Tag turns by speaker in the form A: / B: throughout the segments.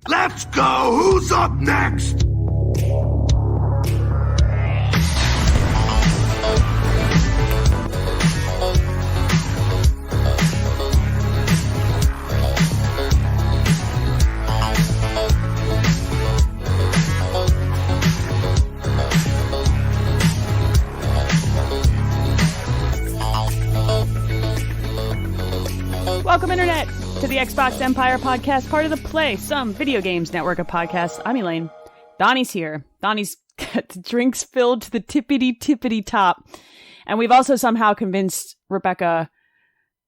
A: Let's go! Who's up next?
B: Welcome, Internet, to the Xbox Empire podcast, part of the Play Some Video Games network of podcasts. I'm Elaine. Donnie's here. Donnie's got the drinks filled to the tippity top. And we've also somehow convinced Rebecca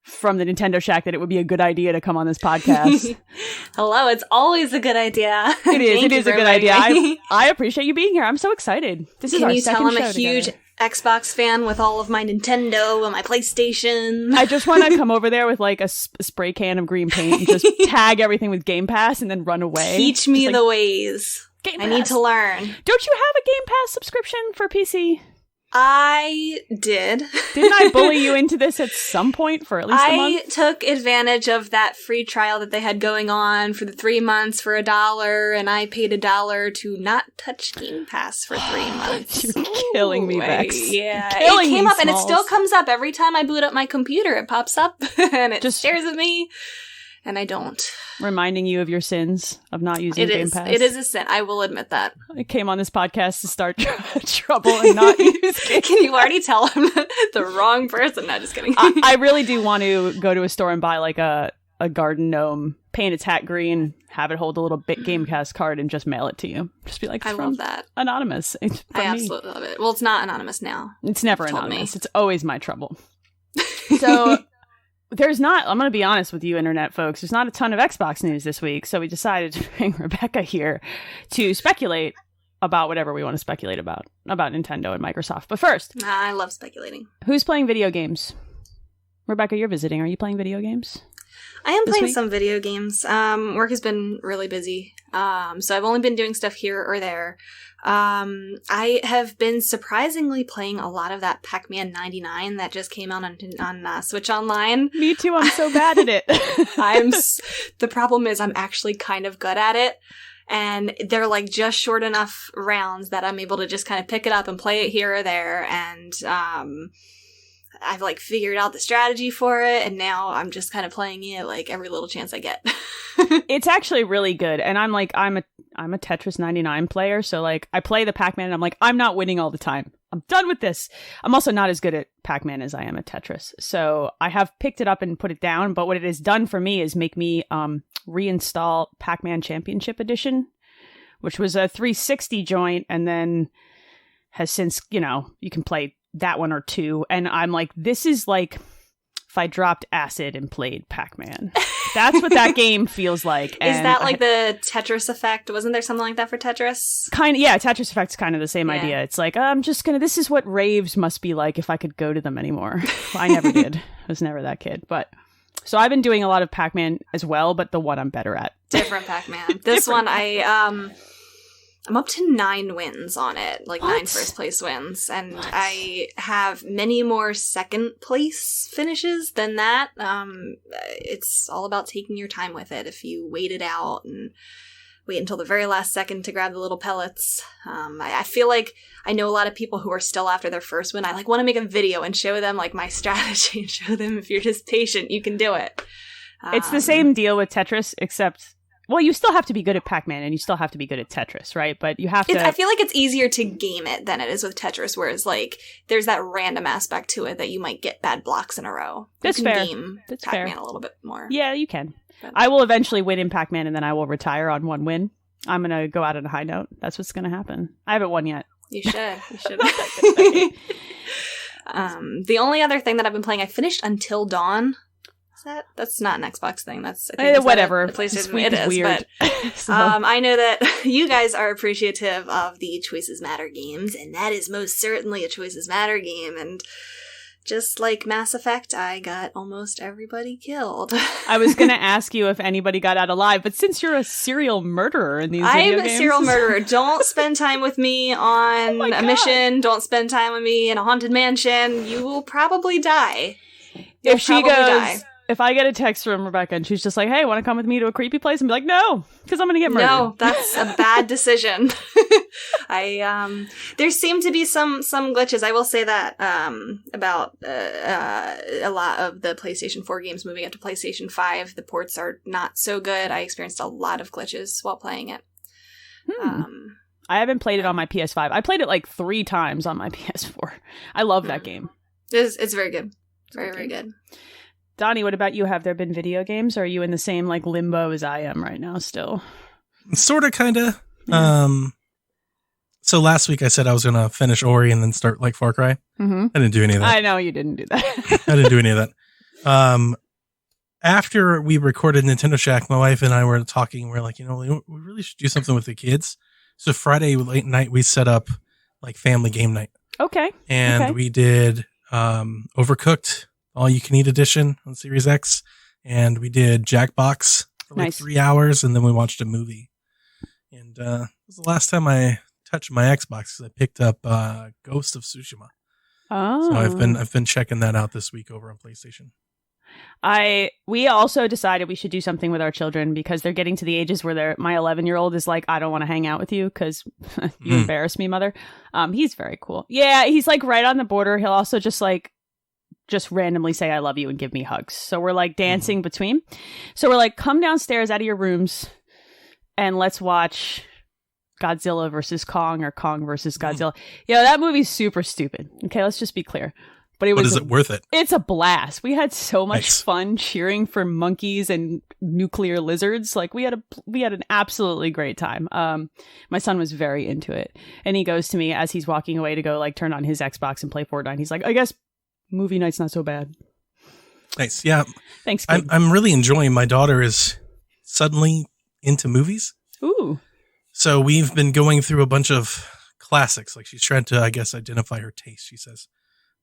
B: from the Nintendo Shack that it would be a good idea to come on this podcast.
C: Hello, it's always a good idea.
B: It is a good idea. I appreciate you being here. I'm so excited. This is our second show
C: Can you tell I'm a huge
B: together.
C: Xbox fan with all of my Nintendo and my PlayStation?
B: I just want to come over there with like a spray can of green paint and just tag everything with Game Pass and then run away.
C: Teach me the ways. I need to learn.
B: Don't you have a Game Pass subscription for PC?
C: I did.
B: Didn't I bully you into this at some point for at least a month?
C: I took advantage of that free trial that they had going on for the 3 months for $1, and I paid $1 to not touch Game Pass for 3 months.
B: You're killing me, Bex.
C: Yeah,
B: Killing
C: it came
B: me,
C: up, and it
B: Smalls.
C: still comes up every time I boot up my computer. It pops up, and it
B: Just
C: stares at me, and I don't.
B: reminding you of your sins of not using Game Pass.
C: It is a sin. I will admit that.
B: I came on this podcast to start trouble and not use Game
C: Can you already tell I'm the wrong person? No, just kidding.
B: I really do want to go to a store and buy like a garden gnome, paint its hat green, have it hold a little Game Pass card, and just mail it to you. Just be like,
C: I love that.
B: Anonymous. It's
C: I absolutely love it. Well, it's not anonymous now.
B: It's never
C: Told
B: anonymous.
C: me.
B: It's always my trouble. So there's not, I'm going to be honest with you, Internet folks, there's not a ton of Xbox news this week. So we decided to bring Rebecca here to speculate about whatever we want to speculate about Nintendo and Microsoft. But first,
C: I love speculating.
B: who's playing video games? Rebecca, you're visiting. Are you playing video games?
C: I am
B: This
C: playing
B: week?
C: some video games. Work has been really busy. So I've only been doing stuff here or there. I have been surprisingly playing a lot of that Pac-Man 99 that just came out on Switch Online.
B: Me too. I'm so bad at it.
C: The problem is I'm actually kind of good at it. And they're like just short enough rounds that I'm able to just kind of pick it up and play it here or there. And I've like figured out the strategy for it. And now I'm just kind of playing it like every little chance I get.
B: It's actually really good. And I'm a Tetris 99 player. So like I play the Pac-Man and I'm like, I'm not winning all the time. I'm done with this. I'm also not as good at Pac-Man as I am at Tetris. So I have picked it up and put it down. But what it has done for me is make me reinstall Pac-Man Championship Edition, which was a 360 joint, and then has since, you can play that one or two. And I'm like, this is like if I dropped acid and played Pac-Man. That's what that game feels like.
C: Is that like the Tetris effect? Wasn't there something like that for Tetris?
B: Kind of, yeah, Tetris Effect's kind of the same
C: Yeah.
B: idea. It's like, this is what raves must be like if I could go to them anymore. I never did. I was never that kid. But so I've been doing a lot of Pac-Man as well, but the one I'm better at.
C: Different Pac-Man. This one, I'm up to 9 wins on it, like
B: What?
C: 9 first place wins, and
B: What?
C: I have many more second place finishes than that. It's all about taking your time with it. If you wait it out and wait until the very last second to grab the little pellets, I feel like I know a lot of people who are still after their first win. I like want to make a video and show them like my strategy and show them if you're just patient, you can do it.
B: It's the same deal with Tetris, except, well, you still have to be good at Pac-Man and you still have to be good at Tetris, right? But you have to...
C: I feel like it's easier to game it than it is with Tetris, whereas like there's that random aspect to it that you might get bad blocks in a row.
B: That's
C: You can
B: fair.
C: Game
B: That's
C: Pac-Man
B: fair.
C: a little bit more.
B: Yeah, you can.
C: But-
B: I will eventually win in Pac-Man and then I will retire on one win. I'm going to go out on a high note. That's what's going to happen. I haven't won yet.
C: You should. You should. The only other thing that I've been playing, I finished Until Dawn. That's not an Xbox thing. That's I think, is that
B: whatever.
C: a PlayStation.
B: This week
C: It is
B: weird.
C: but
B: So-
C: I know that you guys are appreciative of the Choices Matter games, and that is most certainly a Choices Matter game. And just like Mass Effect, I got almost everybody killed.
B: I was going to ask you if anybody got out alive, but since you're a serial murderer in these video
C: I'm
B: games...
C: a serial murderer. Don't spend time with me on
B: my
C: a
B: God.
C: mission. Don't spend time with me in a haunted mansion. You will probably die. You'll
B: If she
C: probably
B: goes...
C: die.
B: If I get a text from Rebecca and she's just like, hey, want to come with me to a creepy place? And be like, no, because I'm going to get murdered.
C: No, that's a bad decision. There seem to be some glitches. I will say that about a lot of the PlayStation 4 games moving up to PlayStation 5. The ports are not so good. I experienced a lot of glitches while playing it.
B: I haven't played it on my PS5. I played it like 3 times on my PS4. I love that game.
C: It's very good. Very, very good.
B: Donnie, what about you? Have there been video games? Or are you in the same like limbo as I am right now still?
D: Sort of, kind of. Yeah. So last week I said I was going to finish Ori and then start like Far Cry.
B: Mm-hmm.
D: I didn't do any of that.
B: I know you didn't do that.
D: I didn't do any of that. After we recorded Nintendo Shack, my wife and I were talking. We're like, we really should do something with the kids. So Friday late night, we set up like family game night.
B: Okay.
D: And we did Overcooked, all you can eat edition on Series X. And we did Jackbox for like 3 hours. And then we watched a movie. And it was the last time I touched my Xbox because I picked up Ghost of Tsushima.
B: Oh.
D: So I've been checking that out this week over on PlayStation.
B: We also decided we should do something with our children because they're getting to the ages where my 11-year-old is like, I don't want to hang out with you because you embarrass me, mother. He's very cool. Yeah, he's like right on the border. He'll also just randomly say I love you and give me hugs. So we're like dancing between. So we're like, come downstairs out of your rooms and let's watch Godzilla versus Kong or Kong versus Godzilla. Yeah, that movie's super stupid. Okay, let's just be clear. But is it worth it? It's a blast. We had so much fun cheering for monkeys and nuclear lizards. Like we had an absolutely great time. My son was very into it, and he goes to me as he's walking away to go like turn on his Xbox and play Fortnite. He's like, I guess movie night's not so bad.
D: Nice, yeah.
B: Thanks, kid.
D: I'm really enjoying. My daughter is suddenly into movies.
B: Ooh. So
D: we've been going through a bunch of classics. Like she's trying to, I guess, identify her taste. She says,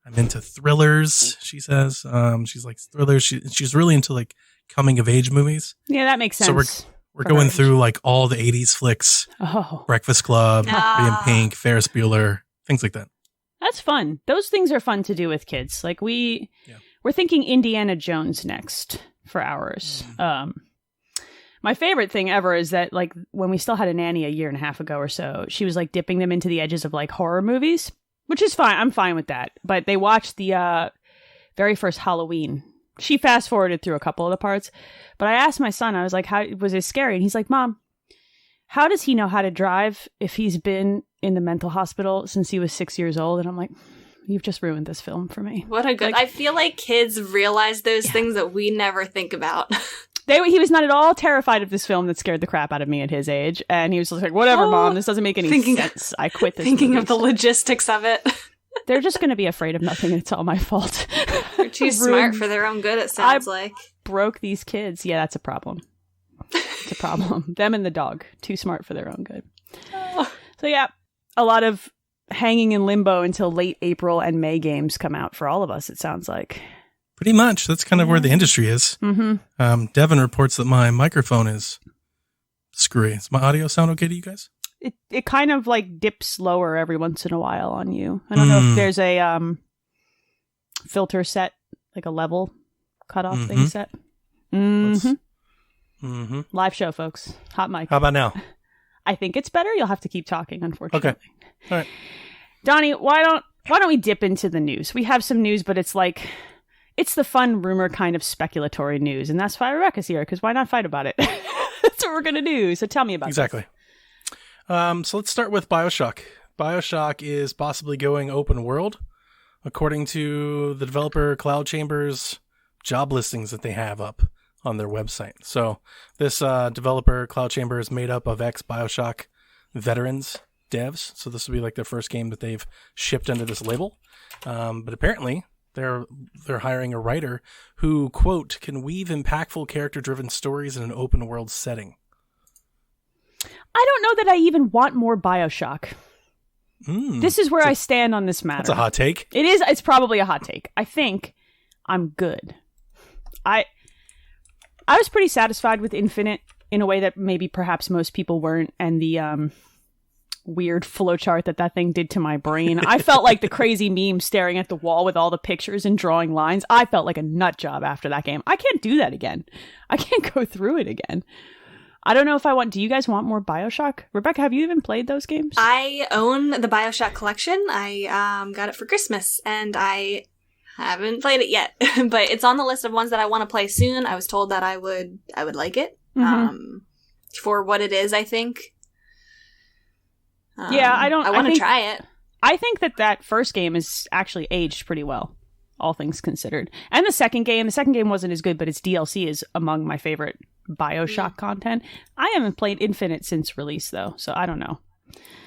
D: I'm into thrillers, she says. She's like thrillers. She's really into like coming of age movies.
B: Yeah, that makes sense.
D: So we're going through like all the 80s flicks. Oh. Breakfast Club, Pretty in Pink, Ferris Bueller, things like that.
B: That's fun. Those things are fun to do with kids. Like we're thinking Indiana Jones next for ours. My favorite thing ever is that like when we still had a nanny a year and a half ago or so, she was like dipping them into the edges of like horror movies. Which is fine. I'm fine with that. But they watched the very first Halloween. She fast forwarded through a couple of the parts. But I asked my son, I was like, how was it scary? And he's like, Mom, how does he know how to drive if he's been in the mental hospital since he was 6 years old? And I'm like, you've just ruined this film for me.
C: What a good... I feel like kids realize those things that we never think about.
B: He was not at all terrified of this film that scared the crap out of me at his age. And he was just like, whatever, Mom, this doesn't make any sense. I quit this
C: Thinking of the logistics of it.
B: They're just going to be afraid of nothing and it's all my fault.
C: They're too smart for their own good, it sounds like.
B: Broke these kids. Yeah, that's a problem. It's a problem. Them and the dog. Too smart for their own good. So yeah, a lot of hanging in limbo until late April and May games come out for all of us, it sounds like.
D: Pretty much. That's kind of where the industry is. Mm-hmm. Devin reports that my microphone is screwy. Does my audio sound okay to you guys?
B: It kind of like dips lower every once in a while on you. I don't know if there's a filter set, like a level cutoff thing set. Live show, folks. Hot mic.
D: How about now?
B: I think it's better. You'll have to keep talking, unfortunately.
D: Okay. All right.
B: Donnie, why don't we dip into the news? We have some news, but it's like... It's the fun rumor kind of speculatory news, and that's why Rebecca's here, because why not fight about it? That's what we're going to do, so tell me about
D: Exactly. So let's start with BioShock. BioShock is possibly going open world, according to the developer Cloud Chamber's job listings that they have up on their website. So this developer, Cloud Chamber, is made up of ex-BioShock veterans, devs, so this will be like their first game that they've shipped under this label. But apparently... They're hiring a writer who, quote, can weave impactful character-driven stories in an open-world setting.
B: I don't know that I even want more BioShock. This is where I stand on this matter.
D: That's a hot take.
B: It is. It's probably a hot take. I think I'm good. I was pretty satisfied with Infinite in a way that maybe perhaps most people weren't, and the weird flowchart that thing did to my brain. I felt like the crazy meme staring at the wall with all the pictures and drawing lines. I felt like a nut job after that game. I can't do that again. I can't go through it again. I don't know if I want... Do you guys want more BioShock? Rebecca, have you even played those games?
C: I own the BioShock collection. I got it for Christmas, and I haven't played it yet. But it's on the list of ones that I want to play soon. I was told that I would like it. For what it is, I think. I want to try it.
B: I think that first game is actually aged pretty well, all things considered. And the second game wasn't as good, but its DLC is among my favorite BioShock content. I haven't played Infinite since release, though, so I don't know.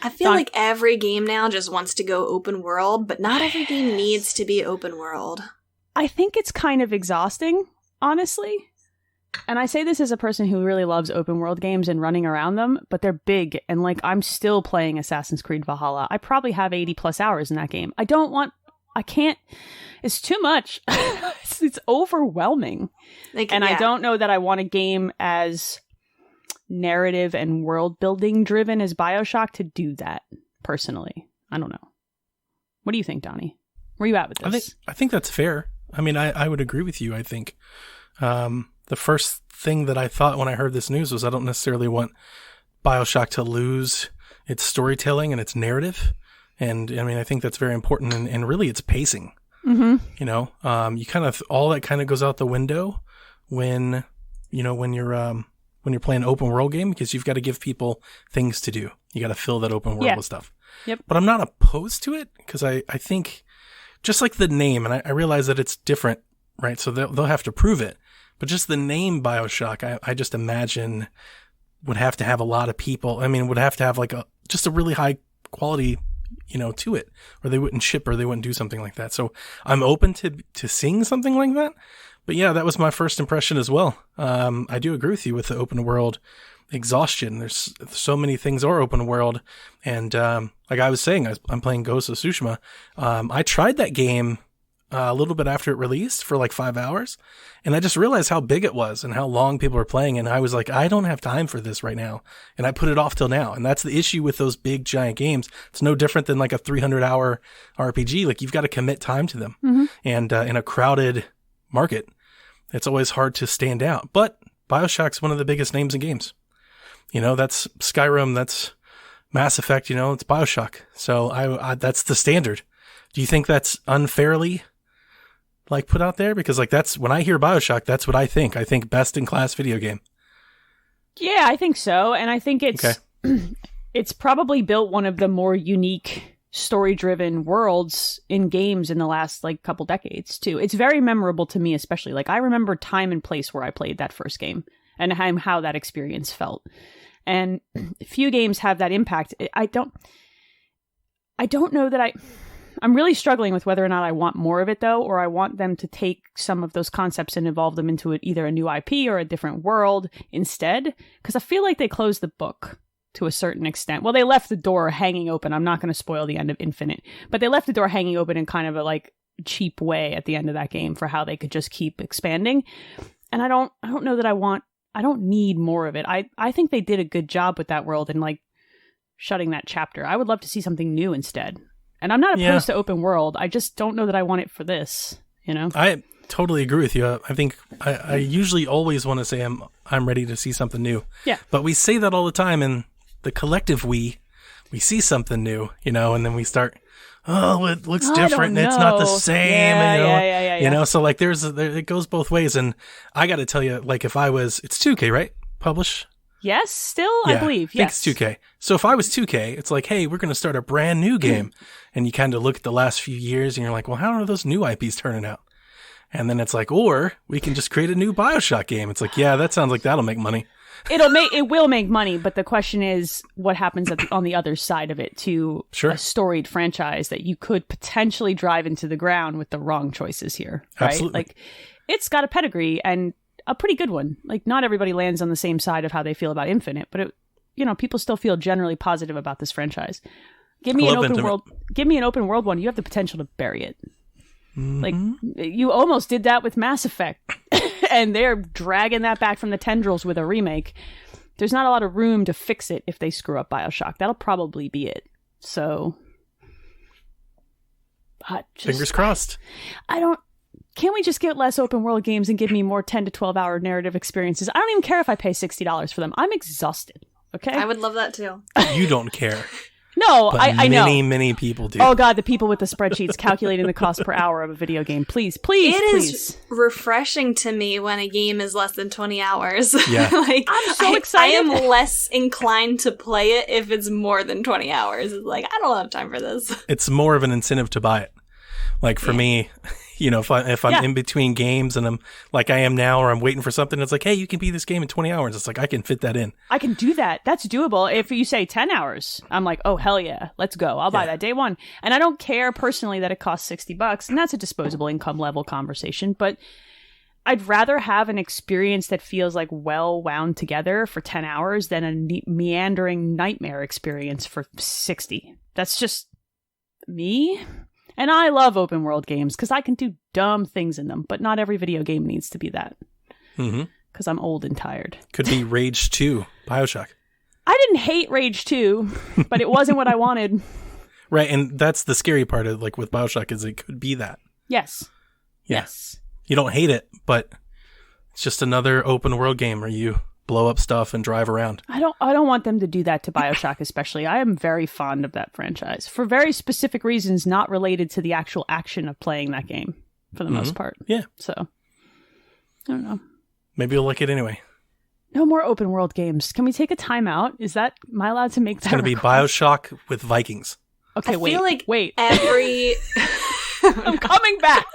C: I feel like every game now just wants to go open world, but not every game needs to be open world.
B: I think it's kind of exhausting, honestly. And I say this as a person who really loves open world games and running around them, but they're big, and like I'm still playing Assassin's Creed Valhalla. I probably have 80 plus hours in that game. I can't, it's too much. It's overwhelming. I don't know that I want a game as narrative and world building driven as BioShock to do that, personally. I don't know. What do you think, Donnie? Where are you at with this?
D: I think that's fair. I mean, I would agree with you, I think. The first thing that I thought when I heard this news was I don't necessarily want BioShock to lose its storytelling and its narrative. And I mean, I think that's very important, and really it's pacing. You know, you kind of, all that kind of goes out the window when you're playing an open world game, because you've got to give people things to do. You got to fill that open world with stuff.
B: Yep.
D: But I'm not opposed to it, because I think just like the name, and I realize that it's different, right? So they'll have to prove it. But just the name BioShock, I just imagine would have to have a lot of people. I mean, would have to have like just a really high quality, to it, or they wouldn't ship, or they wouldn't do something like that. So I'm open to seeing something like that. But yeah, that was my first impression as well. I do agree with you with the open world exhaustion. There's so many things are open world. And like I was saying, I'm playing Ghost of Tsushima. I tried that game a little bit after it released for like 5 hours. And I just realized how big it was and how long people were playing. And I was like, I don't have time for this right now. And I put it off till now. And that's the issue with those big giant games. It's no different than like a 300-hour RPG. Like, you've got to commit time to them. And in a crowded market, it's always hard to stand out. But BioShock's one of the biggest names in games. That's Skyrim, that's Mass Effect, it's BioShock. So I that's the standard. Do you think that's unfairly put out there? Because that's, when I hear BioShock, that's what I think. I think best in class video game.
B: Yeah, I think so. And I think it's probably built one of the more unique story-driven worlds in games in the last couple decades too. It's very memorable to me, especially. I remember time and place where I played that first game and how that experience felt. And few games have that impact. I don't know that I'm really struggling with whether or not I want more of it, though, or I want them to take some of those concepts and evolve them into either a new IP or a different world instead. Because I feel like they closed the book to a certain extent. Well, they left the door hanging open. I'm not going to spoil the end of Infinite, but they left the door hanging open in kind of a cheap way at the end of that game for how they could just keep expanding. And I don't know that I don't need more of it. I think they did a good job with that world and shutting that chapter. I would love to see something new instead. And I'm not opposed to open world. I just don't know that I want it for this,
D: I totally agree with you. I think I usually always want to say I'm ready to see something new.
B: Yeah.
D: But we say that all the time, and the collective we see something new, and then we start, it looks different and it's not the same.
B: Yeah.
D: So it goes both ways. And I got to tell you, if I was, it's 2K, right? Publish?
B: Yes, still, I believe. Yes.
D: I think it's 2K. So if I was 2K, it's like, hey, we're going to start a brand new game. And you kind of look at the last few years and you're like, well, how are those new IPs turning out? And then it's like, or we can just create a new BioShock game. It's like, yeah, that sounds like that'll make money.
B: It will make money, but the question is what happens on the other side of it to a storied franchise that you could potentially drive into the ground with the wrong choices here, right?
D: Absolutely.
B: It's got a pedigree and a pretty good one. Not everybody lands on the same side of how they feel about Infinite, but people still feel generally positive about this franchise. Give me an open world one. You have the potential to bury it. You almost did that with Mass Effect. And they're dragging that back from the tendrils with a remake. there's not a lot of room to fix it if they screw up BioShock. That'll probably be it. So,
D: fingers crossed.
B: Can't we just get less open world games and give me more 10 to 12 hour narrative experiences? I don't even care if I pay $60 for them. I'm exhausted. Okay.
C: I would love that too.
D: You don't care.
B: No,
D: but
B: I know.
D: Many people do.
B: Oh God, the people with the spreadsheets calculating the cost per hour of a video game. Please.
C: It is refreshing to me when a game is less than 20 hours.
D: Yeah.
C: Like,
B: I'm so excited.
C: I am less inclined to play it if it's more than 20 hours. It's like, I don't have time for this.
D: It's more of an incentive to buy it. Like for me, if I'm in between games and I'm like I am now, or I'm waiting for something, it's like, hey, you can beat this game in 20 hours. It's like, I can fit that in.
B: I can do that. That's doable. If you say 10 hours, I'm like, oh, hell yeah, let's go. I'll buy that day one. And I don't care personally that it costs $60, and that's a disposable income level conversation, but I'd rather have an experience that feels like well wound together for 10 hours than a meandering nightmare experience for 60. That's just me. And I love open world games because I can do dumb things in them, but not every video game needs to be that. Because I'm old and tired.
D: Could be Rage 2, BioShock.
B: I didn't hate Rage 2, but it wasn't what I wanted.
D: Right, and that's the scary part of like with BioShock is it could be that.
B: Yes.
D: Yeah.
B: Yes.
D: You don't hate it, but it's just another open world game where you blow up stuff and drive around.
B: I don't want them to do that to BioShock especially. I am very fond of that franchise for very specific reasons not related to the actual action of playing that game for the most part.
D: Yeah.
B: So, I don't know.
D: Maybe you'll like it anyway.
B: No more open world games. Can we take a timeout? Am I allowed to make that?
D: It's going to be BioShock with Vikings.
B: Okay,
C: I feel like
B: wait.
C: every...
B: I'm coming back.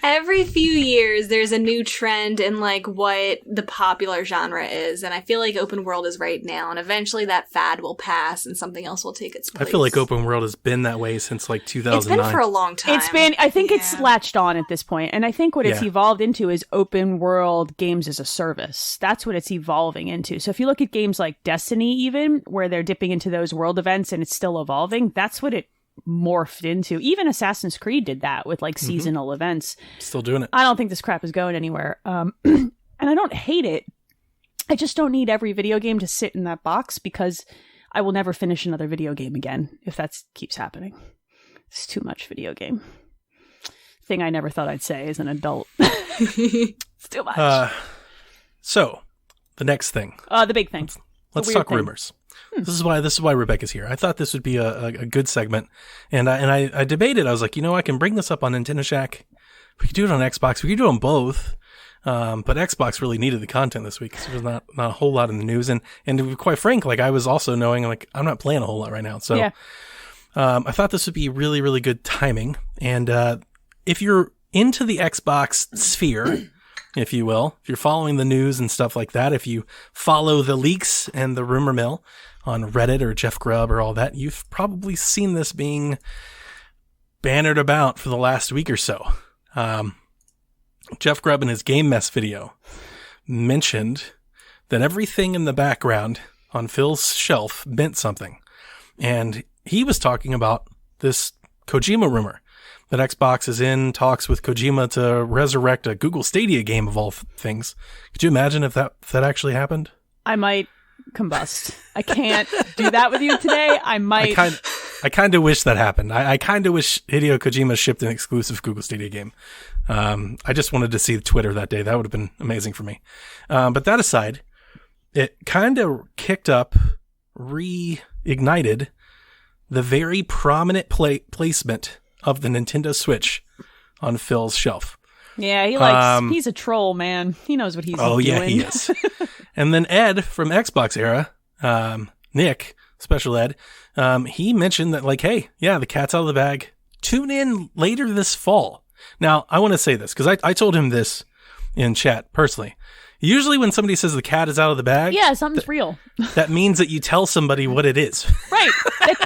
C: Every few years, there's a new trend in, like, what the popular genre is, and I feel like open world is right now, and eventually that fad will pass, and something else will take its place.
D: I feel like open world has been that way since, like, 2009.
C: It's been for a long time.
B: I think it's latched on at this point, and I think what it's evolved into is open world games as a service. That's what it's evolving into. So if you look at games like Destiny, even, where they're dipping into those world events and it's still evolving, that's what it morphed into. Even Assassin's Creed did that with like seasonal events.
D: Still doing it.
B: I don't think this crap is going anywhere. And I don't hate it. I just don't need every video game to sit in that box because I will never finish another video game again if that keeps happening. It's too much video game. Thing I never thought I'd say as an adult. It's too much.
D: So, the next thing.
B: The big thing.
D: Let's talk rumors. This is why Rebecca's here. I thought this would be a good segment, and I debated. I was like, I can bring this up on Nintendo Shack. We could do it on Xbox. We could do it on both. But Xbox really needed the content this week because there's not a whole lot in the news, and to be quite frank, like I was also knowing like I'm not playing a whole lot right now, so I thought this would be really, really good timing. And if you're into the Xbox sphere, if you will, if you're following the news and stuff like that, if you follow the leaks and the rumor mill on Reddit or Jeff Grubb or all that, you've probably seen this being bannered about for the last week or so. Jeff Grubb in his Game Mess video mentioned that everything in the background on Phil's shelf meant something. And he was talking about this Kojima rumor that Xbox is in talks with Kojima to resurrect a Google Stadia game of all things. Could you imagine if that actually happened?
B: I might combust. I can't do that with you today. I might.
D: I kind of wish that happened. I kind of wish Hideo Kojima shipped an exclusive Google Stadia game. I just wanted to see Twitter that day. That would have been amazing for me. But that aside, it kind of kicked up, reignited the very prominent placement of the Nintendo Switch on Phil's shelf.
B: Yeah, he's a troll, man. He knows what he's doing. Oh, yeah,
D: he is. And then Ed from Xbox Era, Nick, Special Ed, he mentioned that, like, hey, yeah, the cat's out of the bag. Tune in later this fall. Now, I want to say this, because I told him this in chat personally. Usually when somebody says the cat is out of the bag...
B: Yeah, something's real.
D: That means that you tell somebody what it is.
B: Right.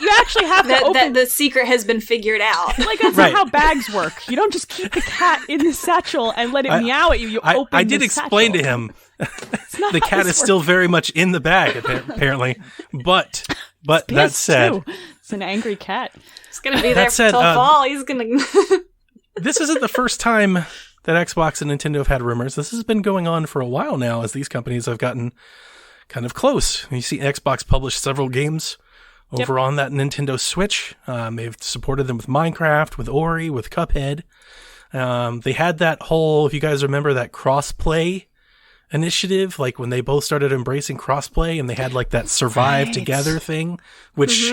B: You actually have to open...
C: That the secret has been figured out.
B: Like, that's not how bags work. You don't just keep the cat in the satchel and let it meow at you. You open
D: I did explain to him the cat is still very much in the bag, apparently. But that said...
B: Too. It's an angry cat.
C: It's going to be there until fall. He's going to...
D: This isn't the first time that Xbox and Nintendo have had rumors. This has been going on for a while now as these companies have gotten kind of close. You see Xbox publish several games over on that Nintendo Switch. They've supported them with Minecraft, with Ori, with Cuphead. They had that whole, if you guys remember, that cross-play initiative, like when they both started embracing cross-play, and they had like that survive together thing, which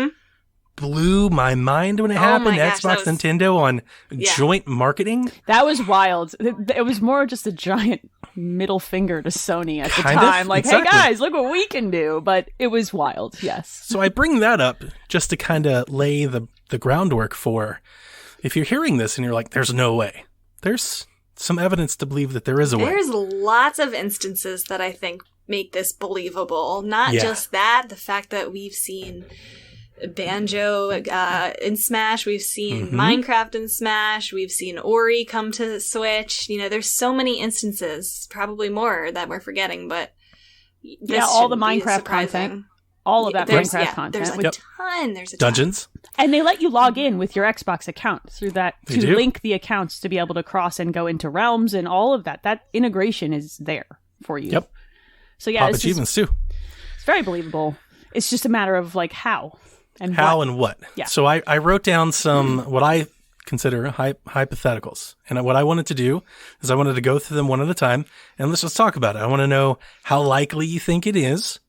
D: blew my mind when it happened.
C: Gosh,
D: Xbox, Nintendo on joint marketing.
B: That was wild. It was more just a giant middle finger to Sony at the time. Like,
D: exactly.
B: Hey guys, look what we can do. But it was wild, yes.
D: So I bring that up just to kind of lay the groundwork for, if you're hearing this and you're like, there's no way. There's some evidence to believe that there is a way.
C: There's lots of instances that I think make this believable. Not just that, the fact that we've seen Banjo in Smash, we've seen Minecraft in Smash, we've seen Ori come to Switch. You know, there's so many instances, probably more that we're forgetting, but this
B: all the
C: shouldn't be
B: Minecraft
C: surprising.
B: content. All of that Minecraft content.
C: There's a ton. There's a
D: Dungeons.
C: ton.
B: And they let you log in with your Xbox account through that
D: They
B: to
D: do.
B: link the accounts to be able to cross and go into realms and all of that. That integration is there for you.
D: Yep.
B: So yeah,
D: Pop
B: it's
D: achievements too.
B: very believable. It's just a matter of like how and
D: How
B: what.
D: and what.
B: Yeah.
D: So I wrote down some what I consider hypotheticals. And what I wanted to do is I wanted to go through them one at a time, and let's just talk about it. I want to know how likely you think it is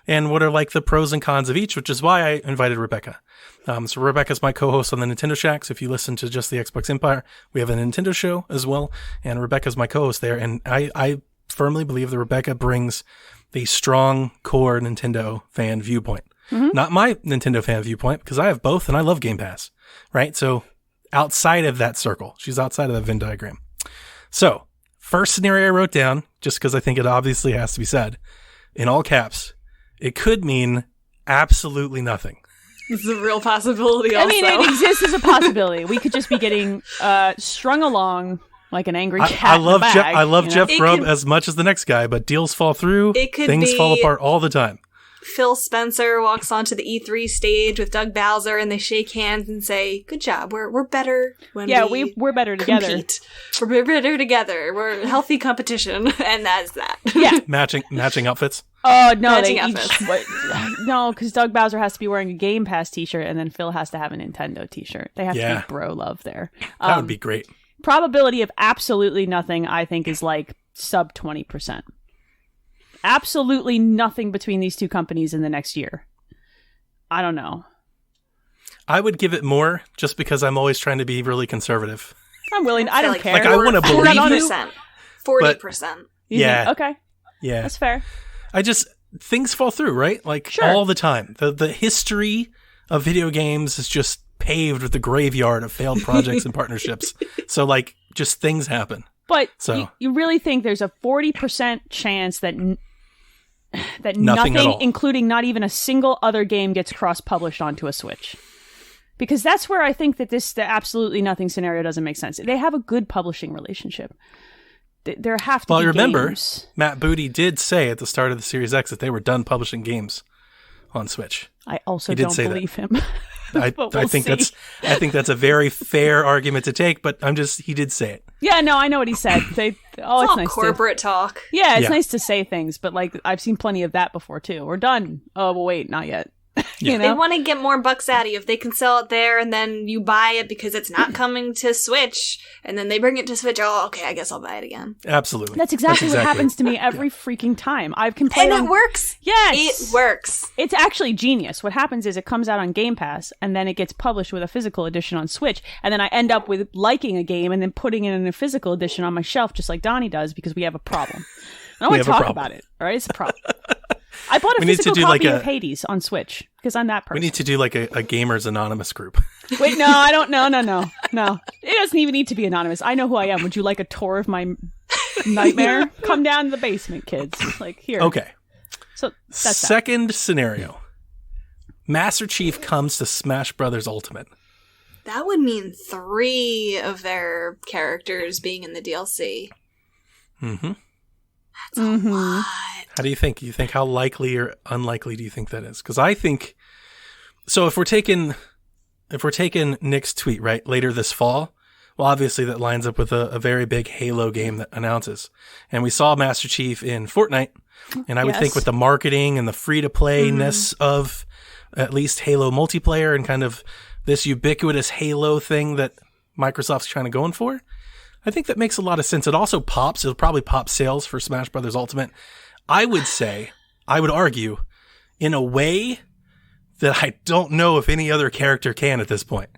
D: and what are like the pros and cons of each, which is why I invited Rebecca. So Rebecca's my co-host on the Nintendo Shack. So if you listen to just the Xbox Empire, we have a Nintendo show as well. And Rebecca's my co-host there. And I firmly believe that Rebecca brings the strong core Nintendo fan viewpoint. Not my Nintendo fan viewpoint, because I have both and I love Game Pass, right? So outside of that circle, she's outside of the Venn diagram. So first scenario I wrote down, just because I think it obviously has to be said, in all caps, it could mean absolutely nothing.
C: It's a real possibility also.
B: I mean, it exists as a possibility. We could just be getting strung along like an angry cat.
D: I love
B: in a bag,
D: I love
B: you know?
D: Jeff
C: It
D: Grubb
C: could-
D: as much as the next guy, but deals fall through.
C: It could
D: Things
C: be-
D: fall apart all the time.
C: Phil Spencer walks onto the E3 stage with Doug Bowser and they shake hands and say, "Good job. We're better when
B: we're better together."
C: compete. We're better together. We're healthy competition." And that's that.
B: Yeah.
D: Matching outfits.
B: Oh no,
C: Matching
B: they
C: outfits.
B: no, because Doug Bowser has to be wearing a Game Pass T-shirt, and then Phil has to have a Nintendo T-shirt. They have to be bro love there.
D: That would be great.
B: Probability of absolutely nothing, I think, is like sub 20%. Absolutely nothing between these two companies in the next year. I don't know.
D: I would give it more just because I'm always trying to be really conservative.
B: I'm willing. I don't
C: like
B: care.
D: Like, I wanna believe you,
C: 40%. 40%.
B: You
D: Yeah.
B: think? Okay,
D: Yeah.
B: that's fair.
D: Things fall through, right? Like
B: Sure.
D: all the time. The history of video games is just paved with the graveyard of failed projects and partnerships. So like just things happen.
B: But
D: So-
B: you really think there's a 40% chance that that
D: Nothing at
B: nothing,
D: all.
B: including not even a single other game, gets cross-published onto a Switch? Because that's where I think that the absolutely nothing scenario doesn't make sense. They have a good publishing relationship. There have to
D: Well,
B: be
D: remember,
B: games.
D: Matt Booty did say at the start of the Series X that they were done publishing games on Switch.
B: I also
D: He did
B: don't
D: say that.
B: believe him.
D: I
B: But we'll
D: think
B: see.
D: I think that's a very fair argument to take, but he did say it.
B: Yeah, no, I know what he said. It's
C: All
B: nice
C: corporate talk.
B: to. Yeah, it's
D: Yeah.
B: nice to say things, but like I've seen plenty of that before too. We're done. Oh, well, wait, not yet.
D: Yeah.
B: You
C: They
B: know?
C: want to get more bucks out of you. If they can sell it there and then you buy it because it's not coming to Switch and then they bring it to Switch, oh, okay, I guess I'll buy it again.
D: Absolutely.
B: That's exactly what happens to me every freaking time. I've complained.
C: And it works.
B: Yes,
C: It works.
B: It's actually genius. What happens is it comes out on Game Pass, and then it gets published with a physical edition on Switch, and then I end up with liking a game and then putting it in a physical edition on my shelf, just like Donnie does, because we have a problem. I don't
D: We
B: want to
D: have a
B: talk
D: problem.
B: about it. All right, it's a problem. I bought a
D: We need to
B: physical
D: do
B: copy
D: like
B: of Hades on Switch because I'm that
D: We
B: person.
D: need to do like a Gamers Anonymous group.
B: Wait, no, I don't. No. It doesn't even need to be anonymous. I know who I am. Would you like a tour of my nightmare? Come down to the basement, kids. Like here.
D: Okay.
B: So that's that.
D: Second scenario. Master Chief comes to Smash Brothers Ultimate.
C: That would mean 3 of their characters being in the DLC.
D: Mm-hmm.
C: That's a lot.
D: How do you think? You think how likely or unlikely do you think that is? Because I think so. If we're taking Nick's tweet right later this fall, well, obviously that lines up with a very big Halo game that announces, and we saw Master Chief in Fortnite, And I would think with the marketing and the free-to-play-ness of at least Halo multiplayer and kind of this ubiquitous Halo thing that Microsoft's trying to go in for, I think that makes a lot of sense. It also pops. It'll probably pop sales for Smash Brothers Ultimate. I would argue, in a way that I don't know if any other character can at this point.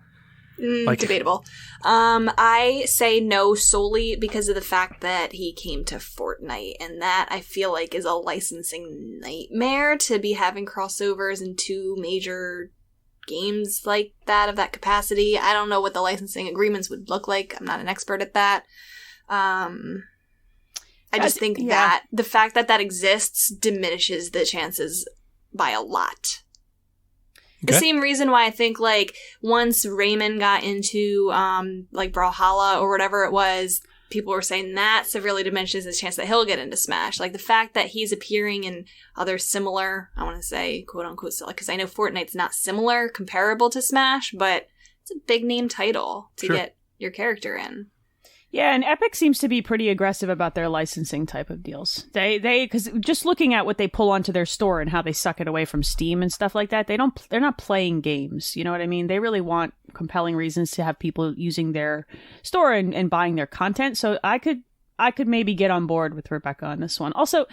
C: Debatable. I say no solely because of the fact that he came to Fortnite, and that I feel like is a licensing nightmare to be having crossovers in two major games like that of that capacity. I don't know what the licensing agreements would look like. I'm not an expert at that. I just think that the fact that exists diminishes the chances by a lot. Okay. The same reason why I think, like, once Raymond got into, like, Brawlhalla or whatever it was, people were saying that severely diminishes the chance that he'll get into Smash. Like, the fact that he's appearing in other similar, I want to say, quote-unquote, because I know Fortnite's not similar, comparable to Smash, but it's a big-name title to get your character in.
B: Yeah, and Epic seems to be pretty aggressive about their licensing type of deals. Because just looking at what they pull onto their store and how they suck it away from Steam and stuff like that, they're not playing games. You know what I mean? They really want compelling reasons to have people using their store and buying their content. So I could maybe get on board with Rebecca on this one. Also,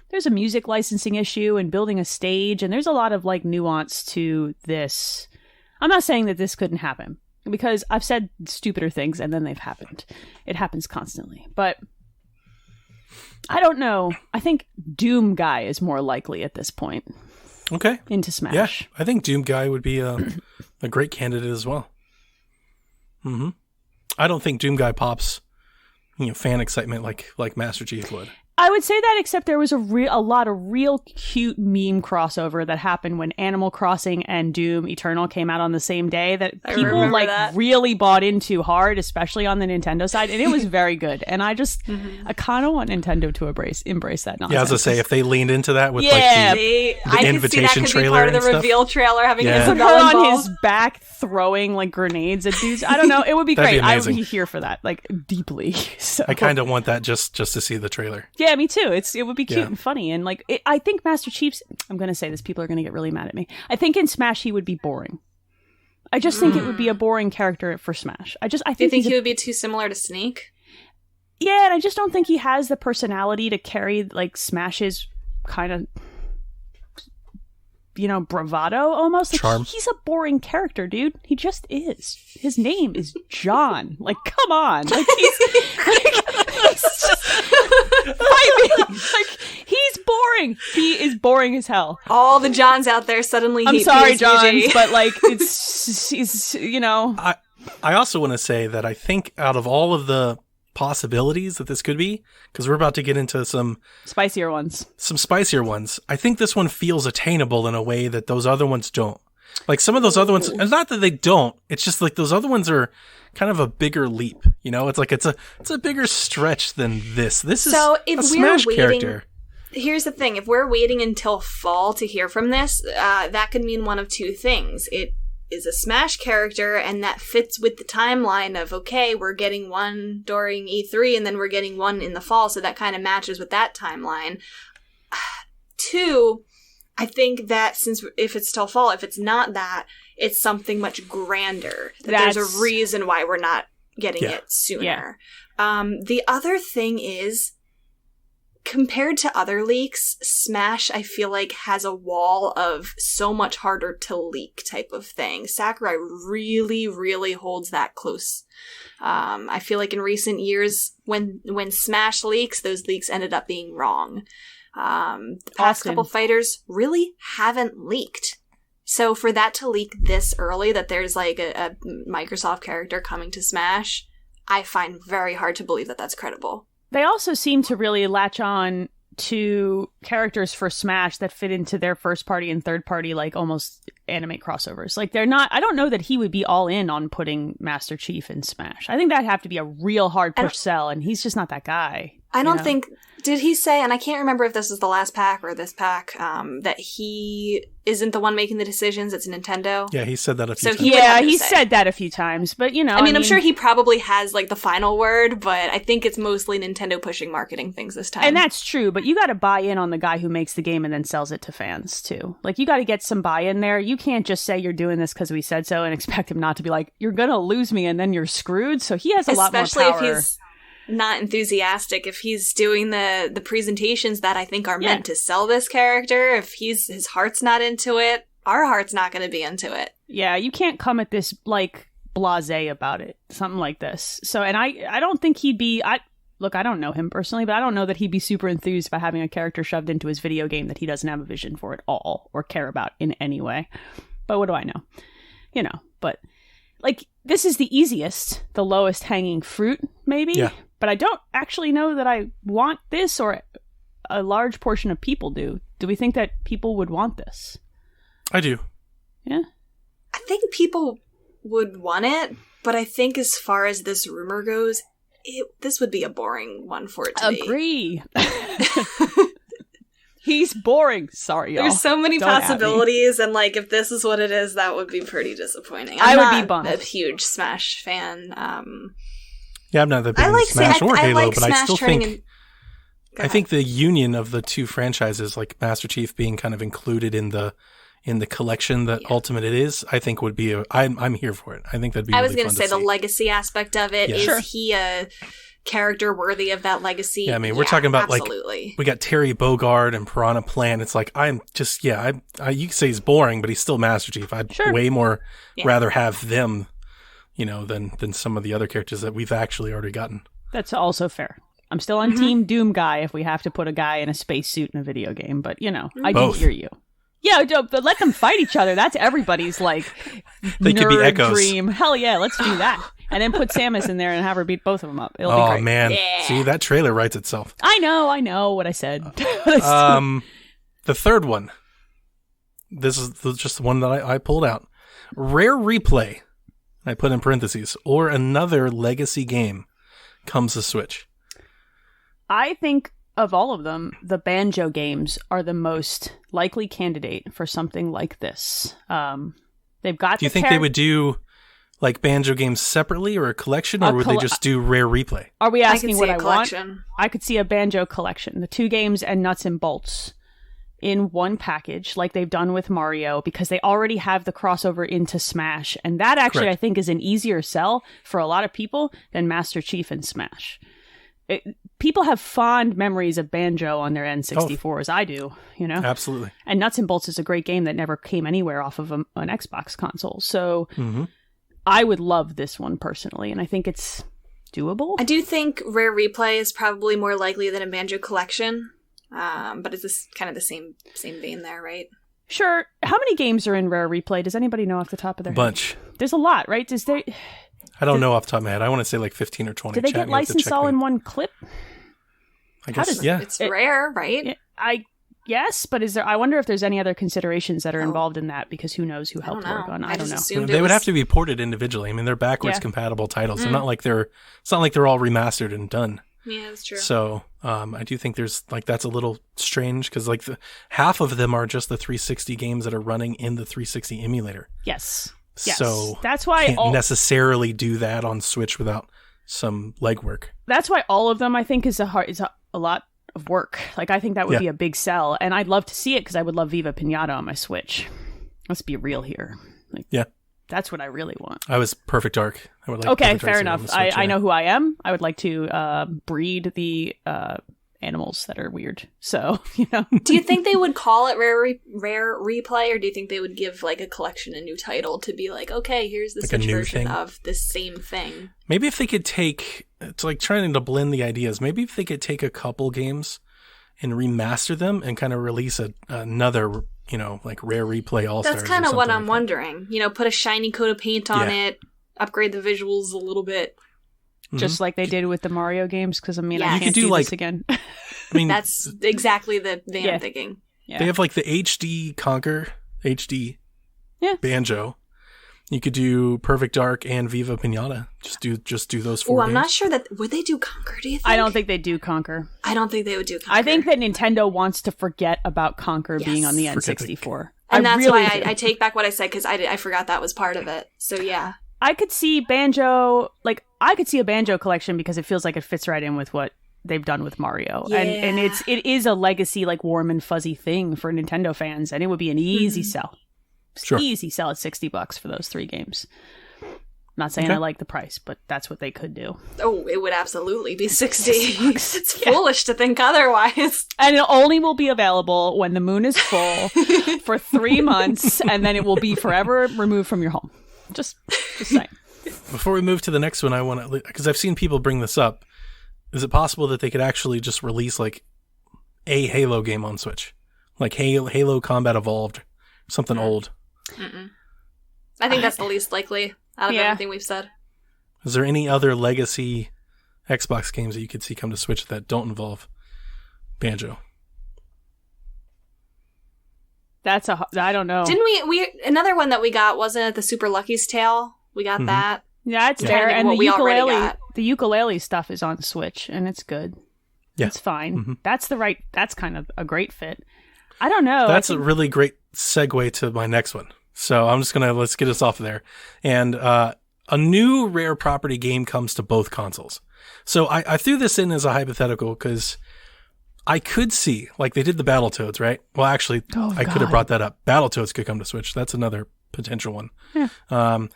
B: there's a music licensing issue and building a stage, and there's a lot of like nuance to this. I'm not saying that this couldn't happen, because I've said stupider things and then they've happened. It happens constantly. But I don't know. I think Doom Guy is more likely at this point.
D: Okay.
B: Into Smash.
D: Yeah, I think Doom Guy would be a great candidate as well. Mm-hmm. I don't think Doom Guy pops, fan excitement like Master Chief would.
B: I would say that, except there was a lot of real cute meme crossover that happened when Animal Crossing and Doom Eternal came out on the same day that people really bought into hard, especially on the Nintendo side, and it was very good. And I just I kind of want Nintendo to embrace that nonsense.
D: Yeah, I was gonna say, if they leaned into that with the invitation trailer,
C: part of the reveal trailer, having
B: put her on his back throwing like grenades at dudes. I don't know. It would be great. I would be here for that, like, deeply. So
D: I kind of want that just to see the trailer.
B: Yeah, me too. It would be cute and funny, and like I think Master Chief's. I'm gonna say this. People are gonna get really mad at me. I think in Smash he would be boring. I just think it would be a boring character for Smash. I think. Do
C: you think he would be too similar to Snake?
B: Yeah, and I just don't think he has the personality to carry like Smash's kind of, bravado almost. Like,
D: charm.
B: He's a boring character, dude. He just is. His name is John. Like, come on. Like, he's just fight me. Like, he's boring. He is boring as hell.
C: All the Johns out there suddenly hate
B: I'm sorry,
C: PSVG.
B: Johns, but like, he's.
D: I also want to say that I think out of all of the possibilities that this could be, because we're about to get into some
B: spicier ones,
D: I think this one feels attainable in a way that those other ones don't. Like, some of those other ones, it's not that they don't, it's just like those other ones are kind of a bigger leap, it's like it's a bigger stretch than this is a Smash character.
C: Here's the thing, if we're waiting until fall to hear from this, that could mean one of two things. It is a Smash character, and that fits with the timeline of, okay, we're getting one during E3, and then we're getting one in the fall, so that kind of matches with that timeline. Two, I think that if it's till fall, if it's not that, it's something much grander. There's a reason why we're not getting it sooner. Yeah. The other thing is, compared to other leaks, Smash, I feel like, has a wall of so much harder to leak type of thing. Sakurai really, really holds that close. I feel like in recent years, when Smash leaks, those leaks ended up being wrong. The past couple fighters really haven't leaked. So for that to leak this early, that there's like a Microsoft character coming to Smash, I find very hard to believe that that's credible.
B: They also seem to really latch on to characters for Smash that fit into their first party and third party, like almost anime crossovers. Like, they're not, I don't know that he would be all in on putting Master Chief in Smash. I think that'd have to be a real hard push sell, and he's just not that guy.
C: I don't
B: know?
C: think... Did he say, and I can't remember if this is the last pack or this pack, that he isn't the one making the decisions, it's Nintendo?
D: Yeah, he said that a few
C: So
D: times.
C: he would have no
B: he
C: say.
B: said that a few times, but you know,
C: I mean, I'm sure he probably has, like, the final word, but I think it's mostly Nintendo pushing marketing things this time.
B: and that's true, but you got to buy in on the guy who makes the game and then sells it to fans too. Like, you got to get some buy-in there. You can't just say you're doing this because we said so and expect him not to be like, you're gonna lose me and then you're screwed. So he has a lot more power.
C: Especially if he's not enthusiastic, if he's doing the presentations that I think are meant to sell this character, if his heart's not into it, our heart's not going to be into it.
B: Yeah, you can't come at this like blasé about it, something like this. So, and I don't think he'd be. Look, I don't know him personally, but I don't know that he'd be super enthused by having a character shoved into his video game that he doesn't have a vision for at all or care about in any way. But what do I know? You know, but like, this is the easiest, the lowest hanging fruit, maybe.
D: Yeah.
B: But I don't actually know that I want this, or a large portion of people do. Do we think that people would want this?
D: I do.
B: Yeah.
C: I think people would want it, but I think as far as this rumor goes, this would be a boring one for it to
B: Agree. He's boring. Sorry, y'all.
C: There's so many
B: Don't at me.
C: possibilities, and like, if this is what it is, that would be pretty disappointing.
B: I
C: I'm
B: would be
C: not
B: bummed.
C: a huge Smash fan.
D: Yeah, I'm not that big
C: I
D: into
C: like
D: Smash or Halo,
C: like
D: but I
C: Smash
D: still
C: turning
D: think...
C: in- Go
D: I
C: ahead.
D: think the union of the two franchises, like Master Chief being kind of included in the collection that Ultimate it is, I think would be I'm here for it. I think that'd be
C: I
D: really
C: was going
D: fun
C: to say the
D: see.
C: legacy aspect of it.
D: Yeah.
C: Is
B: Sure.
C: he a character worthy of that legacy?
D: Yeah, I mean, we're talking about
C: absolutely.
D: like we got Terry Bogard and Piranha Plant. It's like I'm just you can say he's boring, but he's still Master Chief. I'd
B: Sure.
D: way more
C: Yeah.
D: rather have them, than some of the other characters that we've actually already gotten.
B: That's also fair. I'm still on Team Doom guy if we have to put a guy in a spacesuit in a video game, but I do
D: Both.
B: hear you. Yeah, but let them fight each other. That's everybody's like
D: They could be
B: nerd
D: Echoes.
B: dream. Hell yeah, let's do that. And then put Samus in there and have her beat both of them up. It'll be
D: Oh
B: great.
D: man,
C: Yeah.
D: see that trailer writes itself.
B: I know what I said.
D: The third one. This is just the one that I pulled out. Rare replay. I put in parentheses, or another legacy game comes to Switch.
B: I think of all of them, the Banjo games are the most likely candidate for something like this. They've got.
D: Do you think they would do like Banjo games separately or a collection, or would they just do rare replay?
B: Are we
C: I
B: asking
C: could see
B: what
C: a
B: I want?
C: collection.
B: I could see a Banjo collection, the 2 games and nuts and bolts in one package, like they've done with Mario, because they already have the crossover into Smash, and that actually
D: Correct.
B: I think is an easier sell for a lot of people than Master Chief and Smash. People have fond memories of Banjo on their N64s. I do,
D: Absolutely.
B: And Nuts and Bolts is a great game that never came anywhere off of an Xbox console. So I would love this one personally, and I think it's doable.
C: I do think Rare Replay is probably more likely than a Banjo collection, but it's this kind of the same vein there, right?
B: Sure. How many games are in Rare Replay? Does anybody know off the top of their head?
D: Bunch.
B: There's a lot, right?
D: I don't know off the top of my head. I want to say like 15 or 20.
B: Did they
D: Chat,
B: get
D: you have to
B: licensed
D: check
B: all
D: me.
B: in one clip?
D: I
B: How
D: guess,
B: does-
D: yeah.
C: It's rare, right?
B: Yes, but I wonder if there's any other considerations that are involved in that, because who knows who helped
C: know.
B: work on.
C: I
B: I don't
C: just
B: know.
C: assumed
D: They
C: it
D: would
C: was-
D: have to be ported individually. I mean, they're backwards
B: Yeah.
D: compatible titles. They're not like it's not like they're all remastered and done.
C: Yeah, that's true.
D: So I do think there's that's a little strange because half of them are just the 360 games that are running in the 360 emulator.
B: Yes.
D: So
B: that's why
D: can't necessarily do that on Switch without some legwork.
B: that's why all of them I think is a lot of work. Like, I think that would
D: Yeah.
B: be a big sell, and I'd love to see it because I would love Viva Pinata on my Switch. Let's be real here. Like,
D: Yeah.
B: That's what I really want.
D: I was Perfect Dark. I would like
B: Okay,
D: Perfect Dark
B: fair
D: to be on
B: enough.
D: the Switch,
B: I
D: yeah.
B: know who I am. I would like to breed the animals that are weird. So,
C: Do you think they would call it Rare Replay, or do you think they would give like a collection a new title to be like, okay, here's the
D: Like a
C: Switch
D: new
C: version
D: thing?
C: of this same thing?
D: Maybe if they could it's like trying to blend the ideas. Maybe if they could take a couple games and remaster them and kind of release another, like Rare Replay All-Stars.
C: That's kind of what I'm
D: like
C: wondering. Put a shiny coat of paint on
D: Yeah.
C: it, upgrade the visuals a little bit.
B: just like they did with the Mario games, because I mean,
C: Yeah.
B: I
C: You
B: can't
D: could do,
B: do
D: like-
B: this again.
D: I mean,
C: That's exactly the vein
B: Yeah.
C: I'm thinking.
B: Yeah.
D: they have like the HD Conquer, HD
B: Yeah.
D: Banjo, You could do Perfect Dark and Viva Pinata. Just do those 4
C: I'm
D: games.
C: not sure that would they do Conquer, do you think?
B: I don't think they do Conquer.
C: I don't think they would do Conquer.
B: I think that Nintendo wants to forget about Conquer being on the N64.
C: And that's
B: really
C: why I take back what I said, because I forgot that was part of it. So yeah.
B: I could see Banjo, I could see a Banjo collection because it feels like it fits right in with what they've done with Mario.
C: Yeah.
B: And it is a legacy, warm and fuzzy thing for Nintendo fans, and it would be an easy sell.
D: Sure.
B: Easy sell at $60 for those 3 games. Not saying I like the price, but that's what they could do.
C: Oh, it would absolutely be 60. It's foolish to think otherwise.
B: And it only will be available when the moon is full for 3 months, and then it will be forever removed from your home. Just saying.
D: Before we move to the next one, I want to, because I've seen people bring this up. Is it possible that they could actually just release a Halo game on Switch, like Halo Combat Evolved, something old?
C: Mm-mm. I think that's the least likely out of everything we've said.
D: Is there any other legacy Xbox games that you could see come to Switch that don't involve Banjo?
B: I don't know.
C: Didn't we another one that we got, wasn't it the Super Lucky's Tale? We got that.
B: Yeah, it's there. And
C: the
B: ukulele stuff is on Switch, and it's good. Yeah. It's fine. Mm-hmm. That's kind of a great fit. I don't know.
D: That's a really great segue to my next one. So I'm just let's get us off of there. And a new Rare property game comes to both consoles. So I threw this in as a hypothetical because I could see, they did the Battletoads, right? Well, actually, I could have brought that up. Battletoads could come to Switch. That's another potential one. Yeah.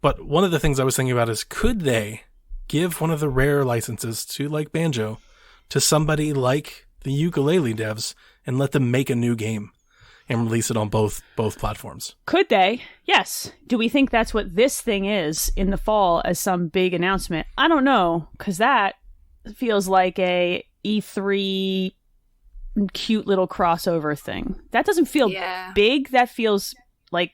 D: But one of the things I was thinking about is, could they give one of the Rare licenses to, Banjo, to somebody like the ukulele devs and let them make a new game and release it on both platforms?
B: Could they? Yes. Do we think that's what this thing is in the fall as some big announcement? I don't know, because that feels like a E3 cute little crossover thing. That doesn't feel big. That feels like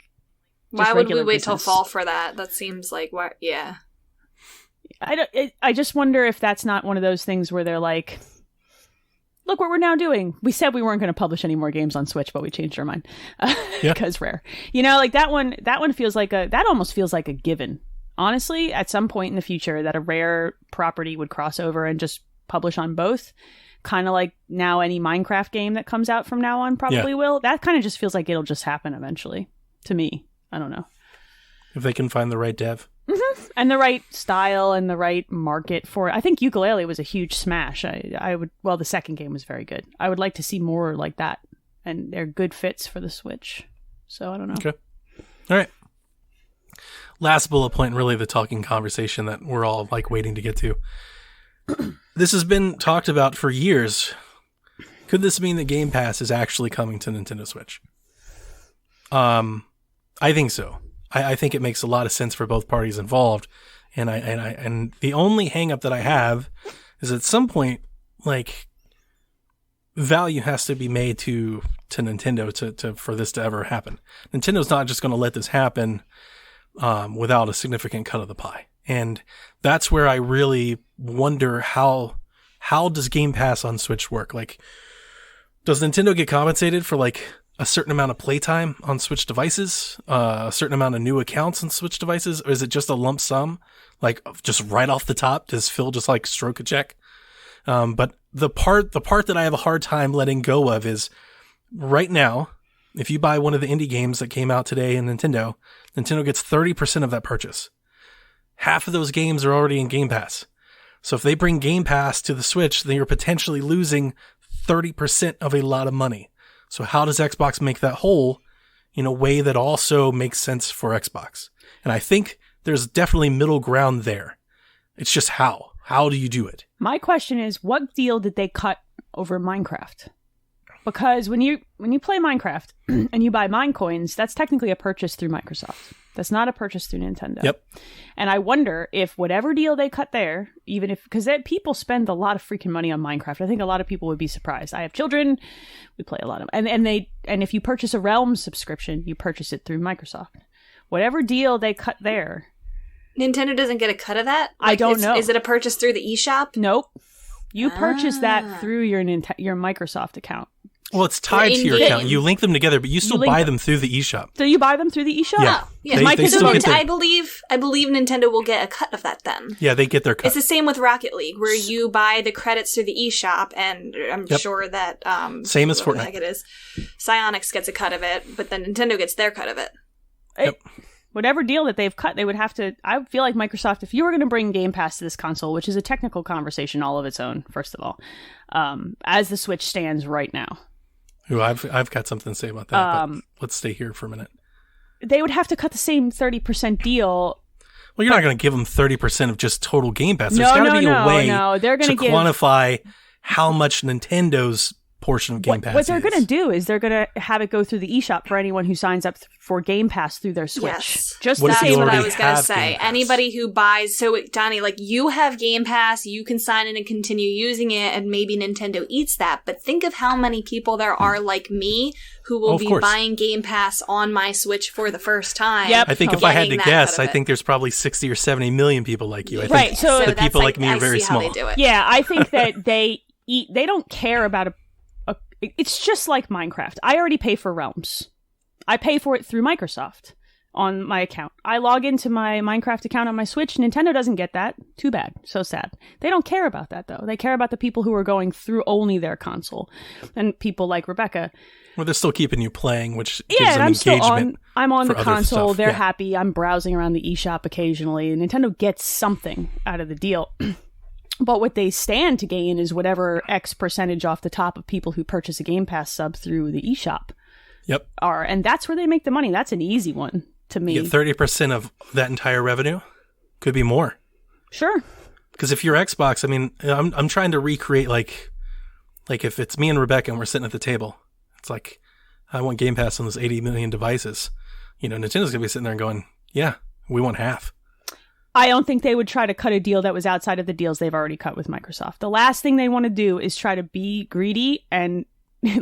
C: why would we wait till fall for that? That seems like what? Yeah.
B: I just wonder if that's not one of those things where they're like, look what we're now doing. We said we weren't going to publish any more games on Switch, but we changed our mind because Rare. That one feels that almost feels like a given. Honestly, at some point in the future, that a Rare property would cross over and just publish on both. Kind of like now any Minecraft game that comes out from now on probably will. That kind of just feels like it'll just happen eventually. To me, I don't know.
D: If they can find the right dev.
B: Mm-hmm. And the right style and the right market for it. I think Ukulele was a huge smash. The second game was very good. I would like to see more like that. And they're good fits for the Switch. So I don't know.
D: Okay. All right. Last bullet point, really the talking conversation that we're all waiting to get to. This has been talked about for years. Could this mean that Game Pass is actually coming to Nintendo Switch? I think so. I think it makes a lot of sense for both parties involved, and the only hang up that I have is at some point, value has to be made to Nintendo to for this to ever happen. Nintendo's not just going to let this happen without a significant cut of the pie, and that's where I really wonder how does Game Pass on Switch work? Does Nintendo get compensated for a certain amount of playtime on Switch devices, a certain amount of new accounts on Switch devices, or is it just a lump sum, just right off the top? Does Phil just stroke a check? But the part that I have a hard time letting go of is right now, if you buy one of the indie games that came out today in Nintendo gets 30% of that purchase. Half of those games are already in Game Pass. So if they bring Game Pass to the Switch, then you're potentially losing 30% of a lot of money. So how does Xbox make that whole in a way that also makes sense for Xbox? And I think there's definitely middle ground there. It's just how. How do you do it?
B: My question is, what deal did they cut over Minecraft? Because when you play Minecraft and you buy Minecoins, that's technically a purchase through Microsoft. That's not a purchase through Nintendo.
D: Yep.
B: And I wonder if whatever deal they cut there, even if, because people spend a lot of freaking money on Minecraft. I think a lot of people would be surprised. I have children. We play a lot of them. And if you purchase a Realm subscription, you purchase it through Microsoft. Whatever deal they cut there.
C: Nintendo doesn't get a cut of that?
B: I don't know.
C: Is it a purchase through the eShop?
B: Nope. You purchase that through your Microsoft account.
D: Well, it's tied to your account. You link them together, but you still buy them through the eShop.
B: So you buy them through the eShop?
D: Yeah.
C: Yeah.
D: They
C: I believe Nintendo will get a cut of that then.
D: Yeah, they get their cut.
C: It's the same with Rocket League, where you buy the credits through the eShop, and I'm sure that
D: same as Fortnite.
C: I think it is. Psyonix gets a cut of it, but then Nintendo gets their cut of it.
B: Whatever deal that they've cut, they would have to. I feel like Microsoft, if you were going to bring Game Pass to this console, which is a technical conversation all of its own, first of all, as the Switch stands right now.
D: Ooh, I've got something to say about that, but let's stay here for a minute.
B: They would have to cut the same 30% deal.
D: Well, you're not going to give them 30% of just total Game Pass. There's got to be a way to quantify how much Nintendo's portion of Game Pass
B: what they're going to do is they're going to have it go through the eShop for anyone who signs up for Game Pass through their Switch.
C: Yes.
B: Just
C: that's what I
D: already
C: was going to
D: have
C: say.
D: Game Pass?
C: Anybody who buys, so Donnie, like you have Game Pass, you can sign in and continue using it, and maybe Nintendo eats that. But think of how many people there are like me who will be buying Game Pass on my Switch for the first time.
B: Yep.
D: I think if I had to guess, I think there's probably 60 or 70 million people like you. I think
B: so
D: the people like me are very small.
C: How they do it.
B: Yeah, I think that they don't care about it's just like Minecraft. I already pay for Realms. I pay for it through Microsoft on my account. I log into my Minecraft account on my Switch. Nintendo doesn't get that. Too bad. So sad. They don't care about that, though. They care about the people who are going through only their console. And people like Rebecca.
D: Well, they're still keeping you playing, which gives them engagement.
B: I'm on the console.
D: Stuff.
B: They're happy. I'm browsing around the eShop occasionally. Nintendo gets something out of the deal. But what they stand to gain is whatever X percentage off the top of people who purchase a Game Pass sub through the eShop.
D: Yep.
B: And that's where they make the money. That's an easy one to me.
D: You get 30% of that entire revenue. Could be more.
B: Sure.
D: Because if you're Xbox, I mean, I'm trying to recreate like if it's me and Rebecca and we're sitting at the table, it's like, I want Game Pass on those 80 million devices. You know, Nintendo's going to be sitting there and going, yeah, we want half.
B: I don't think they would try to cut a deal that was outside of the deals they've already cut with Microsoft. The last thing they want to do is try to be greedy and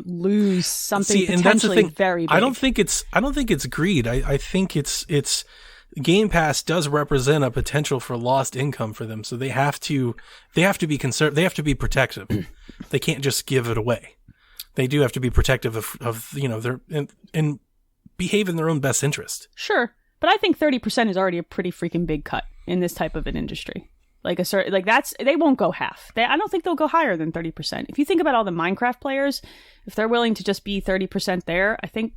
B: lose something potentially very big.
D: I don't think it's greed. I think it's Game Pass does represent a potential for lost income for them. So they have to be conservative. They have to be protective. They can't just give it away. They do have to be protective of their and behave in their own best interest.
B: Sure. But I think 30% is already a pretty freaking big cut in this type of an industry. They won't go half. I don't think they'll go higher than 30%. If you think about all the Minecraft players, if they're willing to just be 30% there, I think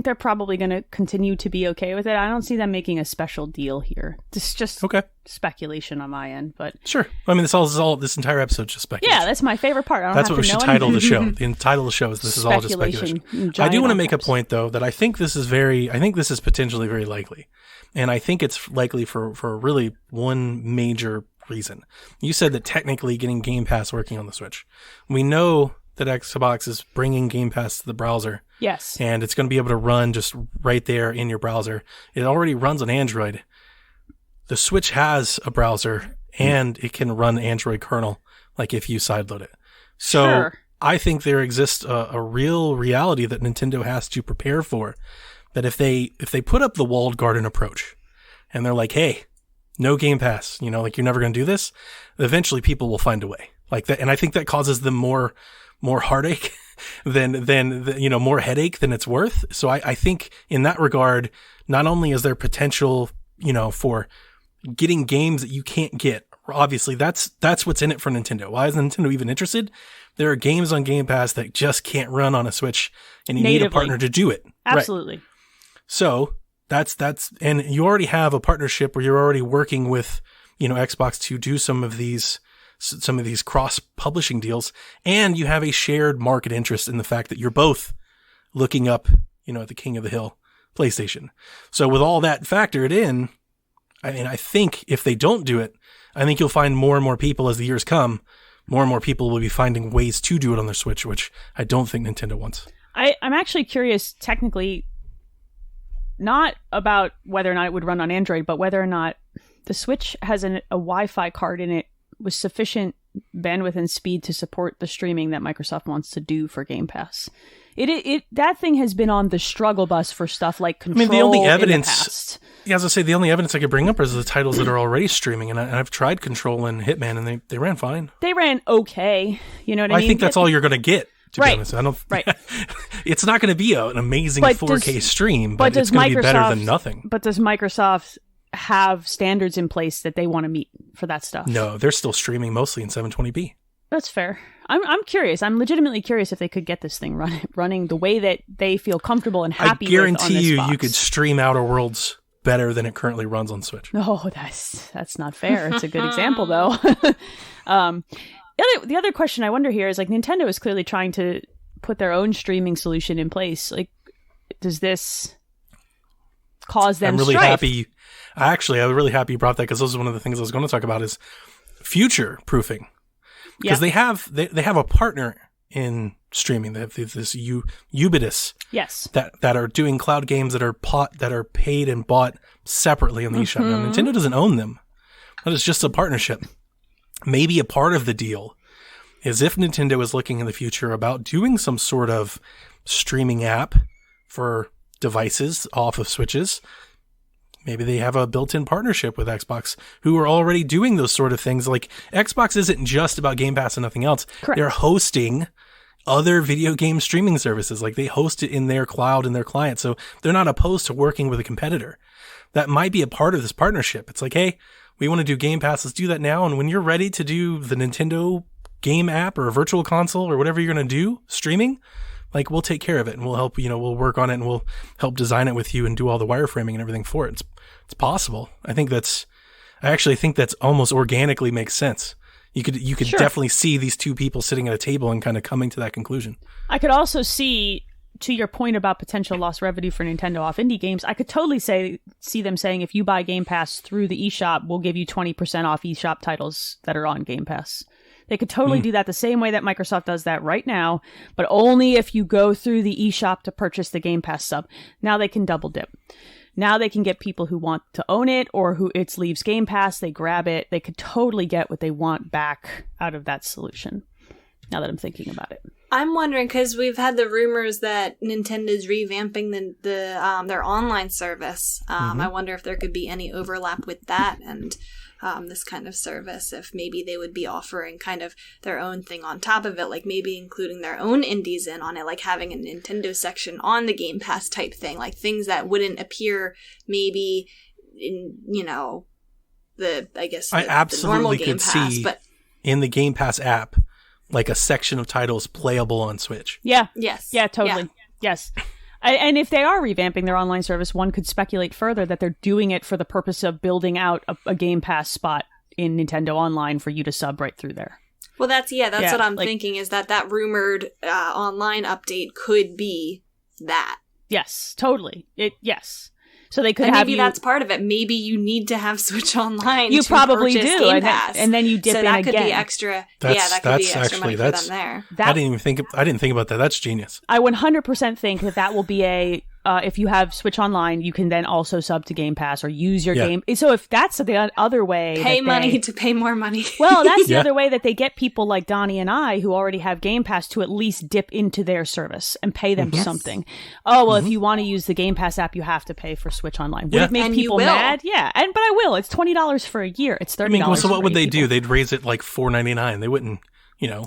B: they're probably going to continue to be okay with it. I don't see them making a special deal here. This is just speculation on my end, but
D: sure. I mean, this entire episode is just speculation.
B: Yeah, that's my favorite part.
D: That's what we should title the show. The title of the show is "This is all just speculation." I do want to make a point though that I think this is potentially very likely, and I think it's likely for really one major reason. You said that technically getting Game Pass working on the Switch, we know that Xbox is bringing Game Pass to the browser.
B: Yes.
D: And it's going to be able to run just right there in your browser. It already runs on Android. The Switch has a browser and it can run Android kernel, like if you sideload it. So
B: sure.
D: I think there exists a real reality that Nintendo has to prepare for. That if they put up the walled garden approach and they're like, hey, no Game Pass, you're never going to do this, eventually people will find a way like that. And I think that causes them more heartache than more headache than it's worth. So I think in that regard, not only is there potential, for getting games that you can't get, obviously that's what's in it for Nintendo. Why is Nintendo even interested? There are games on Game Pass that just can't run on a Switch and you need a partner to do it.
B: Absolutely.
D: Right. So that's, and you already have a partnership where you're already working with, Xbox to do some of these cross-publishing deals, and you have a shared market interest in the fact that you're both looking up, at the king of the hill, PlayStation. So with all that factored in, I think if they don't do it, I think you'll find more and more people as the years come, more and more people will be finding ways to do it on their Switch, which I don't think Nintendo wants.
B: I'm actually curious, technically, not about whether or not it would run on Android, but whether or not the Switch has a Wi-Fi card in it with sufficient bandwidth and speed to support the streaming that Microsoft wants to do for Game Pass. That thing has been on the struggle bus for stuff like Control.
D: The only evidence,
B: in the past.
D: Yeah, as I say, the only evidence I could bring up is the titles that are already streaming, and I've tried Control and Hitman, and they ran fine.
B: They ran okay. You know what I mean?
D: I think that's all you're going to get. To be honest, I don't.
B: Right.
D: It's not going to be an amazing
B: But
D: 4K stream,
B: but
D: but it's
B: does
D: going to be better
B: Microsoft-
D: than nothing.
B: But does Microsoft have standards in place that they want to meet for that stuff?
D: No, they're still streaming mostly in 720p.
B: That's fair. I'm curious. I'm legitimately curious if they could get this thing running the way that they feel comfortable and happy
D: I guarantee
B: with on this
D: you,
B: box.
D: you could stream Outer Worlds better than it currently runs on Switch.
B: No, that's not fair. It's a good example, though. The other question I wonder here is, like, Nintendo is clearly trying to put their own streaming solution in place. Like, does this cause them
D: I'm really
B: strife?
D: happy. I'm really happy you brought that, because this is one of the things I was going to talk about is future proofing. Because they have a partner in streaming. They have this Ubitus.
B: Yes.
D: That are doing cloud games that are paid and bought separately on the eShop. Now, Nintendo doesn't own them. That is just a partnership. Maybe a part of the deal is if Nintendo is looking in the future about doing some sort of streaming app for devices off of Switches, maybe they have a built-in partnership with Xbox, who are already doing those sort of things. Like, Xbox isn't just about Game Pass and nothing else.
B: Correct.
D: They're hosting other video game streaming services. Like, they host it in their cloud and their client. So they're not opposed to working with a competitor. That might be a part of this partnership. It's like, hey, we want to do Game Pass. Let's do that now. And when you're ready to do the Nintendo game app or a virtual console or whatever you're going to do, streaming, like, we'll take care of it and we'll help, we'll work on it and we'll help design it with you and do all the wireframing and everything for it. It's possible. I actually think that's almost organically makes sense. You could
B: Sure.
D: definitely see these two people sitting at a table and kind of coming to that conclusion.
B: I could also see, to your point about potential lost revenue for Nintendo off indie games, I could totally see them saying, if you buy Game Pass through the eShop, we'll give you 20% off eShop titles that are on Game Pass. They could totally do that the same way that Microsoft does that right now, but only if you go through the eShop to purchase the Game Pass sub. Now they can double dip. Now they can get people who want to own it or who it leaves Game Pass, they grab it. They could totally get what they want back out of that solution, now that I'm thinking about it.
C: I'm wondering, because we've had the rumors that Nintendo's revamping their online service. I wonder if there could be any overlap with that and this kind of service, if maybe they would be offering kind of their own thing on top of it, like maybe including their own indies in on it, like having a Nintendo section on the Game Pass type thing, like things that wouldn't appear maybe in, the
D: absolutely
C: normal Game
D: could
C: Pass,
D: see
C: but
D: in the Game Pass app, like a section of titles playable on Switch.
B: Yeah.
C: yes.
B: Yeah, totally.
C: Yeah.
B: Yes. And if they are revamping their online service, one could speculate further that they're doing it for the purpose of building out a Game Pass spot in Nintendo Online for you to sub right through there.
C: Well, that's what I'm
B: like-
C: thinking, is that rumored online update could be that.
B: Yes, totally. Yes. So they could
C: And
B: have
C: maybe
B: you...
C: that's part of it. Maybe you need to have Switch Online.
B: You
C: to
B: probably
C: purchase
B: do,
C: Game
B: and then-
C: Pass.
B: and then you dip
C: so
B: in
C: that could
B: again.
C: be extra.
D: That's
C: that could be
D: actually-
C: extra money for them there.
D: I didn't think about that. That's genius.
B: I 100% think that will be a... if you have Switch Online, you can then also sub to Game Pass or use your game. So if that's the other way...
C: Pay money to pay more money.
B: Well, that's the
D: Yeah.
B: other way that they get people like Donnie and I who already have Game Pass to at least dip into their service and pay them something. Oh, well, if you want to use the Game Pass app, you have to pay for Switch Online. Would it make
C: And you
B: people
C: will.
B: mad? Yeah, but I will. It's $20 for a year. It's $30
D: so what
B: for
D: would they
B: people.
D: do? They'd raise it like $4.99. They wouldn't,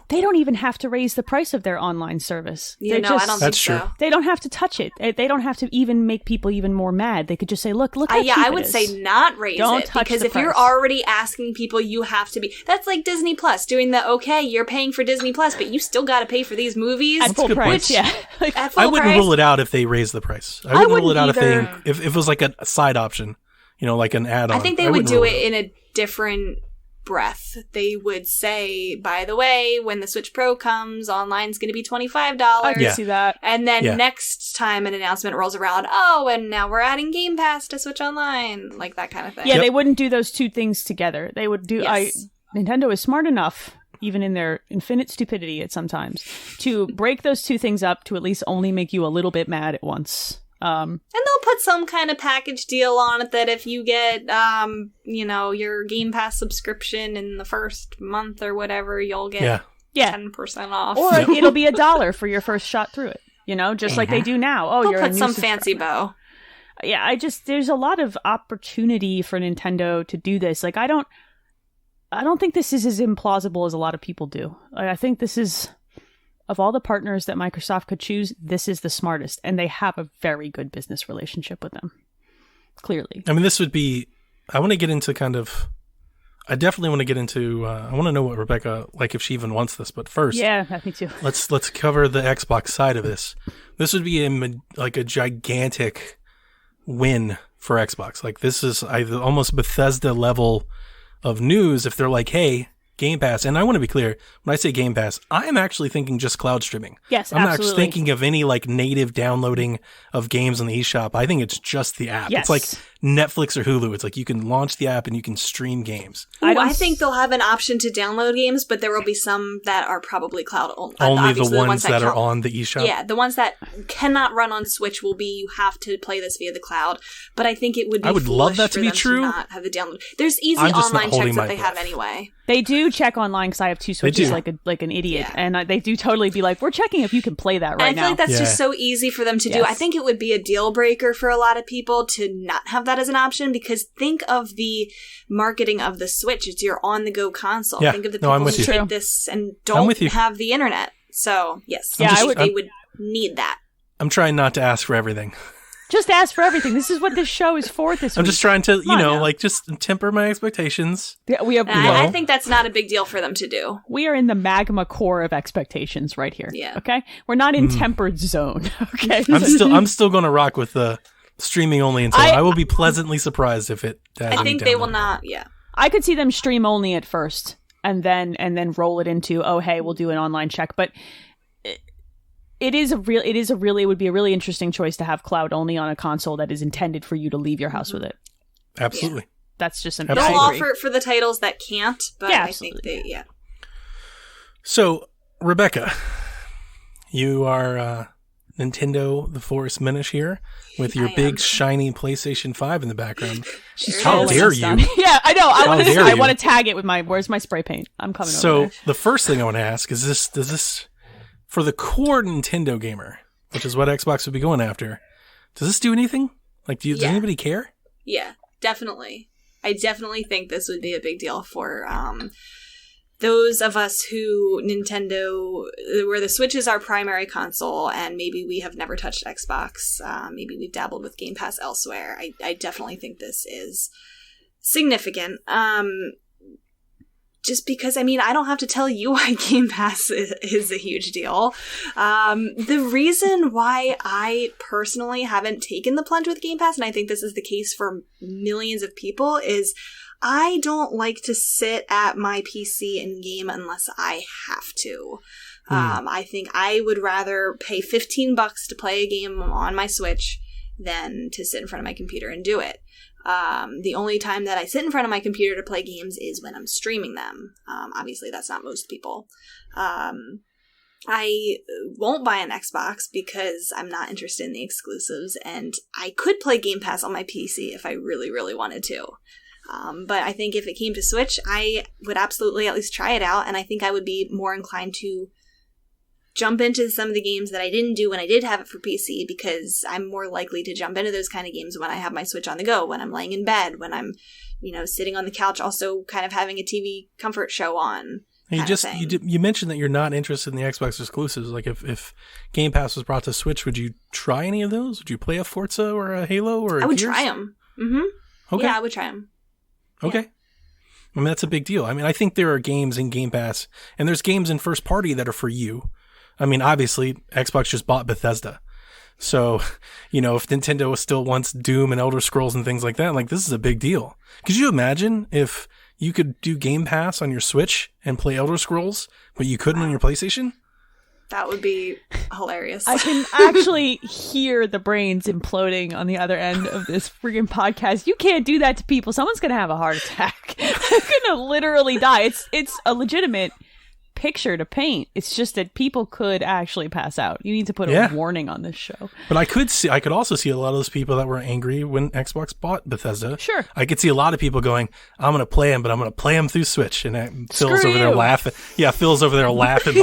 B: They don't even have to raise the price of their online service.
C: Yeah,
B: They're
C: no,
B: just-
C: I don't
D: That's
C: think
D: true.
C: so.
B: They don't have to touch it. They don't have to even make people even more mad. They could just say, look how cheap
C: I
B: it
C: would
B: is.
C: say not raise
B: Don't
C: it,
B: touch
C: because
B: the
C: if you're
B: price.
C: already asking people, you have to be. That's like Disney Plus doing you're paying for Disney Plus, but you still got to pay for these movies
B: At full
D: a good point.
B: price, yeah. Like,
C: at full
D: I wouldn't
C: price.
D: rule it out if they raised the price. I wouldn't rule it out
B: either.
D: if it was like a side option, like an add-on.
C: I think they would do it in a different breath. They would say, by the way, when the Switch Pro comes, online's going to be $25.
B: I can
D: Yeah.
B: see that.
C: And then
D: Yeah.
C: next time an announcement rolls around, and now we're adding Game Pass to Switch Online, like that kind of thing.
B: Yeah,
D: Yep.
B: they wouldn't do those two things together. They would do.
C: Yes.
B: Nintendo is smart enough, even in their infinite stupidity at sometimes, to break those two things up to at least only make you a little bit mad at once.
C: And they'll put some kind of package deal on it that if you get, your Game Pass subscription in the first month or whatever, you'll get
B: Yeah,
C: 10% off.
B: or it'll be $1 for your first shot through it. Just like they do now. Oh,
C: They'll
B: you're a
C: put
B: new
C: some
B: subscriber.
C: fancy bow.
B: Yeah, there's a lot of opportunity for Nintendo to do this. Like, I don't think this is as implausible as a lot of people do. I think this is of all the partners that Microsoft could choose, this is the smartest, and they have a very good business relationship with them. Clearly.
D: I mean, this would be, I want to get into I definitely want to get into, I want to know what Rebecca, like if she even wants this, but first.
B: Yeah, me too.
D: Let's cover the Xbox side of this. This would be a gigantic win for Xbox. Like this is almost Bethesda level of news if they're like, hey, Game Pass, and I want to be clear, when I say Game Pass, I'm actually thinking just cloud streaming.
B: Yes,
D: I'm
B: absolutely.
D: not thinking of any like native downloading of games on the eShop. I think it's just the app.
B: Yes.
D: It's like Netflix or Hulu. It's like you can launch the app and you can stream games.
C: I think they'll have an option to download games, but there will be some that are probably cloud only.
D: Only the ones that are on the eShop?
C: Yeah, the ones that cannot run on Switch will be you have to play this via the cloud. But I think it would be
D: I would love that to be true.
C: To not have the download. There's easy
D: I'm just not
C: online
D: holding
C: checks that
D: my
C: they have
D: breath.
C: anyway.
B: They do check online because I have 2 Switches like an idiot.
C: Yeah.
B: And they do totally be like, we're checking if you can play that right
C: and I feel
B: now.
C: like that's
D: Yeah.
C: just so easy for them to do.
B: Yes.
C: I think it would be a deal breaker for a lot of people to not have that as an option because think of the marketing of the Switch. It's your on-the-go console.
D: Yeah.
C: Think of the
D: No,
C: people
D: I'm with
C: who
D: you.
C: take this and
D: I'm with
C: don't
D: you.
C: have the internet. So, yes.
B: Yeah,
C: I think they would need that.
D: I'm trying not to ask for everything.
B: Just ask for everything. This is what this show is for this week.
D: I'm just trying to,
B: Come on now.
D: like just temper my expectations.
B: Yeah, we have.
C: I think that's not a big deal for them to do.
B: We are in the magma core of expectations right here.
C: Yeah.
B: Okay? We're not in tempered zone. Okay?
D: I'm still going to rock with the streaming only until I will be pleasantly surprised if it has
C: I
D: any
C: think they will
D: download.
C: not, yeah.
B: I could see them stream only at first and then roll it into, oh, hey, we'll do an online check. But it would be a really interesting choice to have cloud only on a console that is intended for you to leave your house with it.
D: Absolutely.
B: That's just an
C: They'll
D: Absolutely.
B: I agree.
C: offer it for the titles that can't, but
B: Yeah,
C: I think
B: absolutely.
D: So, Rebecca, you are Nintendo the Forest Minish here with your
C: I
D: big
C: am.
D: shiny PlayStation 5 in the background.
C: Sure
D: How
C: is.
D: dare you?
B: Yeah, I know.
D: How dare
B: I
D: you?
B: want to tag it with where's my spray paint? I'm coming over
D: So,
B: there.
D: the first thing I want to ask is does this, for the core Nintendo gamer, which is what Xbox would be going after, does this do anything? Like, does
C: Yeah.
D: anybody care?
C: Yeah, definitely. I definitely think this would be a big deal for those of us who where the Switch is our primary console and maybe we have never touched Xbox, maybe we've dabbled with Game Pass elsewhere. I definitely think this is significant. Just because, I mean, I don't have to tell you why Game Pass is a huge deal. The reason why I personally haven't taken the plunge with Game Pass, and I think this is the case for millions of people, is I don't like to sit at my PC and game unless I have to. I think I would rather pay $15 to play a game on my Switch than to sit in front of my computer and do it. The only time that I sit in front of my computer to play games is when I'm streaming them. Obviously, that's not most people. I won't buy an Xbox because I'm not interested in the exclusives, and I could play Game Pass on my PC if I really, really wanted to. But I think if it came to Switch, I would absolutely at least try it out, and I think I would be more inclined to jump into some of the games that I didn't do when I did have it for PC, because I'm more likely to jump into those kind of games when I have my Switch on the go, when I'm laying in bed, when I'm, sitting on the couch, also kind of having a TV comfort show on.
D: You mentioned that you're not interested in the Xbox exclusives. Like if Game Pass was brought to Switch, would you try any of those? Would you play a Forza or a Halo or a
C: I would
D: Gears?
C: try them. Mm-hmm.
D: Okay.
C: Yeah, I would try them.
D: Okay.
C: Yeah.
D: I mean, that's a big deal. I mean, I think there are games in Game Pass, and there's games in first party that are for you. I mean, obviously, Xbox just bought Bethesda. So, if Nintendo still wants Doom and Elder Scrolls and things like that, like, this is a big deal. Could you imagine if you could do Game Pass on your Switch and play Elder Scrolls, but you couldn't on your PlayStation?
C: That would be hilarious.
B: I can actually hear the brains imploding on the other end of this freaking podcast. You can't do that to people. Someone's going to have a heart attack. They're going to literally die. It's a legitimate picture to paint. It's just that people could actually pass out. You need to put a warning on this show.
D: But I could also see a lot of those people that were angry when Xbox bought Bethesda.
B: Sure.
D: I could see a lot of people going, I'm going to play them, but I'm going to play them through Switch. And Phil's over there laughing. Yeah, Phil's over there laughing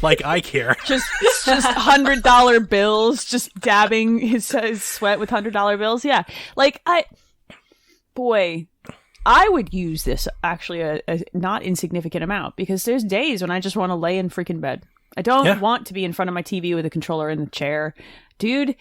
D: like I care.
B: Just $100 bills, just dabbing his sweat with $100 bills. Yeah. I would use this actually a not insignificant amount, because there's days when I just want to lay in freaking bed. I don't want to be in front of my TV with a controller in the chair. Dude,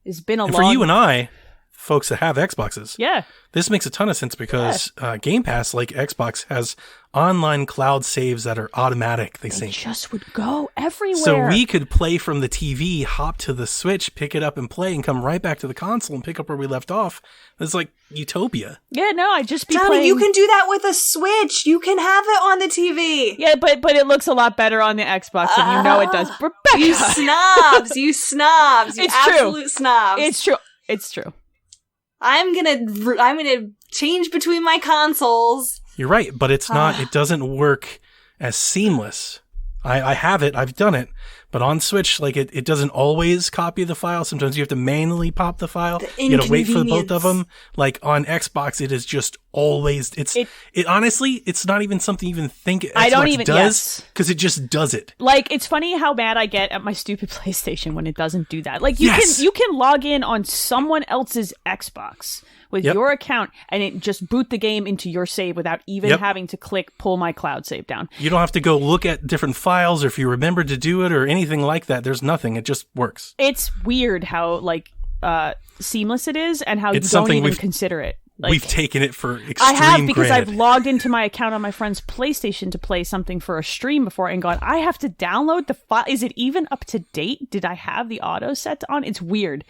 B: it's been a long...
D: For you and I, folks that have Xboxes,
B: yeah,
D: this makes a ton of sense because Game Pass, like Xbox, has online cloud saves that are automatic, they sync.
B: just would go everywhere.
D: So we could play from the TV, hop to the Switch, pick it up and play, and come right back to the console and pick up where we left off. It's like utopia.
B: Yeah, no, I'd just be
C: Donnie,
B: playing...
C: you can do that with a Switch. You can have it on the TV.
B: Yeah, but it looks a lot better on the Xbox, and you know it does. Rebecca!
C: You snobs. You snobs. You
B: It's
C: absolute
B: true.
C: snobs.
B: It's true. It's true.
C: I'm gonna change between my consoles.
D: You're right, but it's not. It doesn't work as seamless. I have it. I've done it. But on Switch, like it doesn't always copy the file. Sometimes you have to manually pop the file. You gotta wait for both of them. Like on Xbox, it is just always. It honestly, it's not even something you even think Xbox
B: I don't even
D: does because it just does it.
B: Like, it's funny how mad I get at my stupid PlayStation when it doesn't do that. Like, you can log in on someone else's Xbox with your account and it just boot the game into your save without even having to click pull my cloud save down.
D: You don't have to go look at different files or if you remember to do it or anything like that. There's nothing. It just works.
B: It's weird how seamless it is and how you don't even consider it. Like,
D: we've taken it for extreme
B: I have because
D: granted.
B: I've logged into my account on my friend's PlayStation to play something for a stream before and gone, I have to download the file. Is it even up to date? Did I have the auto set on? It's weird.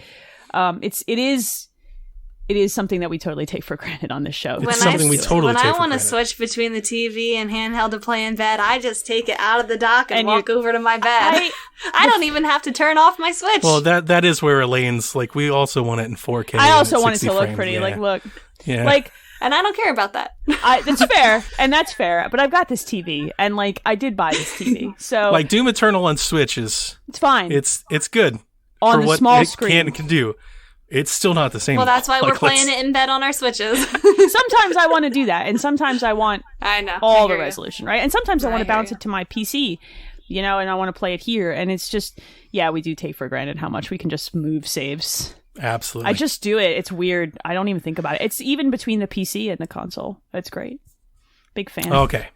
B: It is something that we totally take for granted on this show.
D: It's something we totally take for
C: When I want to
D: granted.
C: switch between the TV and handheld to play in bed, I just take it out of the dock and walk over to my bed. I don't even have to turn off my Switch.
D: Well, that is where Elaine's like, we also want it in 4K.
B: I also
D: and
B: want it to look
D: frames.
B: pretty.
D: Yeah.
B: Like, look.
D: Yeah.
B: Like,
C: and I don't care about that.
B: That's fair, and that's fair. But I've got this TV, and like I did buy this TV, so
D: like Doom Eternal on Switch
B: it's fine.
D: It's good
B: on
D: for
B: the
D: what
B: small
D: it
B: screen.
D: can do. It's still not the same.
C: Well, that's why
D: Like,
C: we're playing it in bed on our Switches.
B: Sometimes I want to do that, and sometimes I want
C: I know
B: all the
C: hear you.
B: resolution, right? And sometimes I want to
C: hear
B: bounce
C: you.
B: it to my PC, and I want to play it here. And it's just, we do take for granted how much we can just move saves.
D: Absolutely.
B: I just do it. It's weird. I don't even think about it. It's even between the PC and the console. It's great. Big fan.
D: Okay.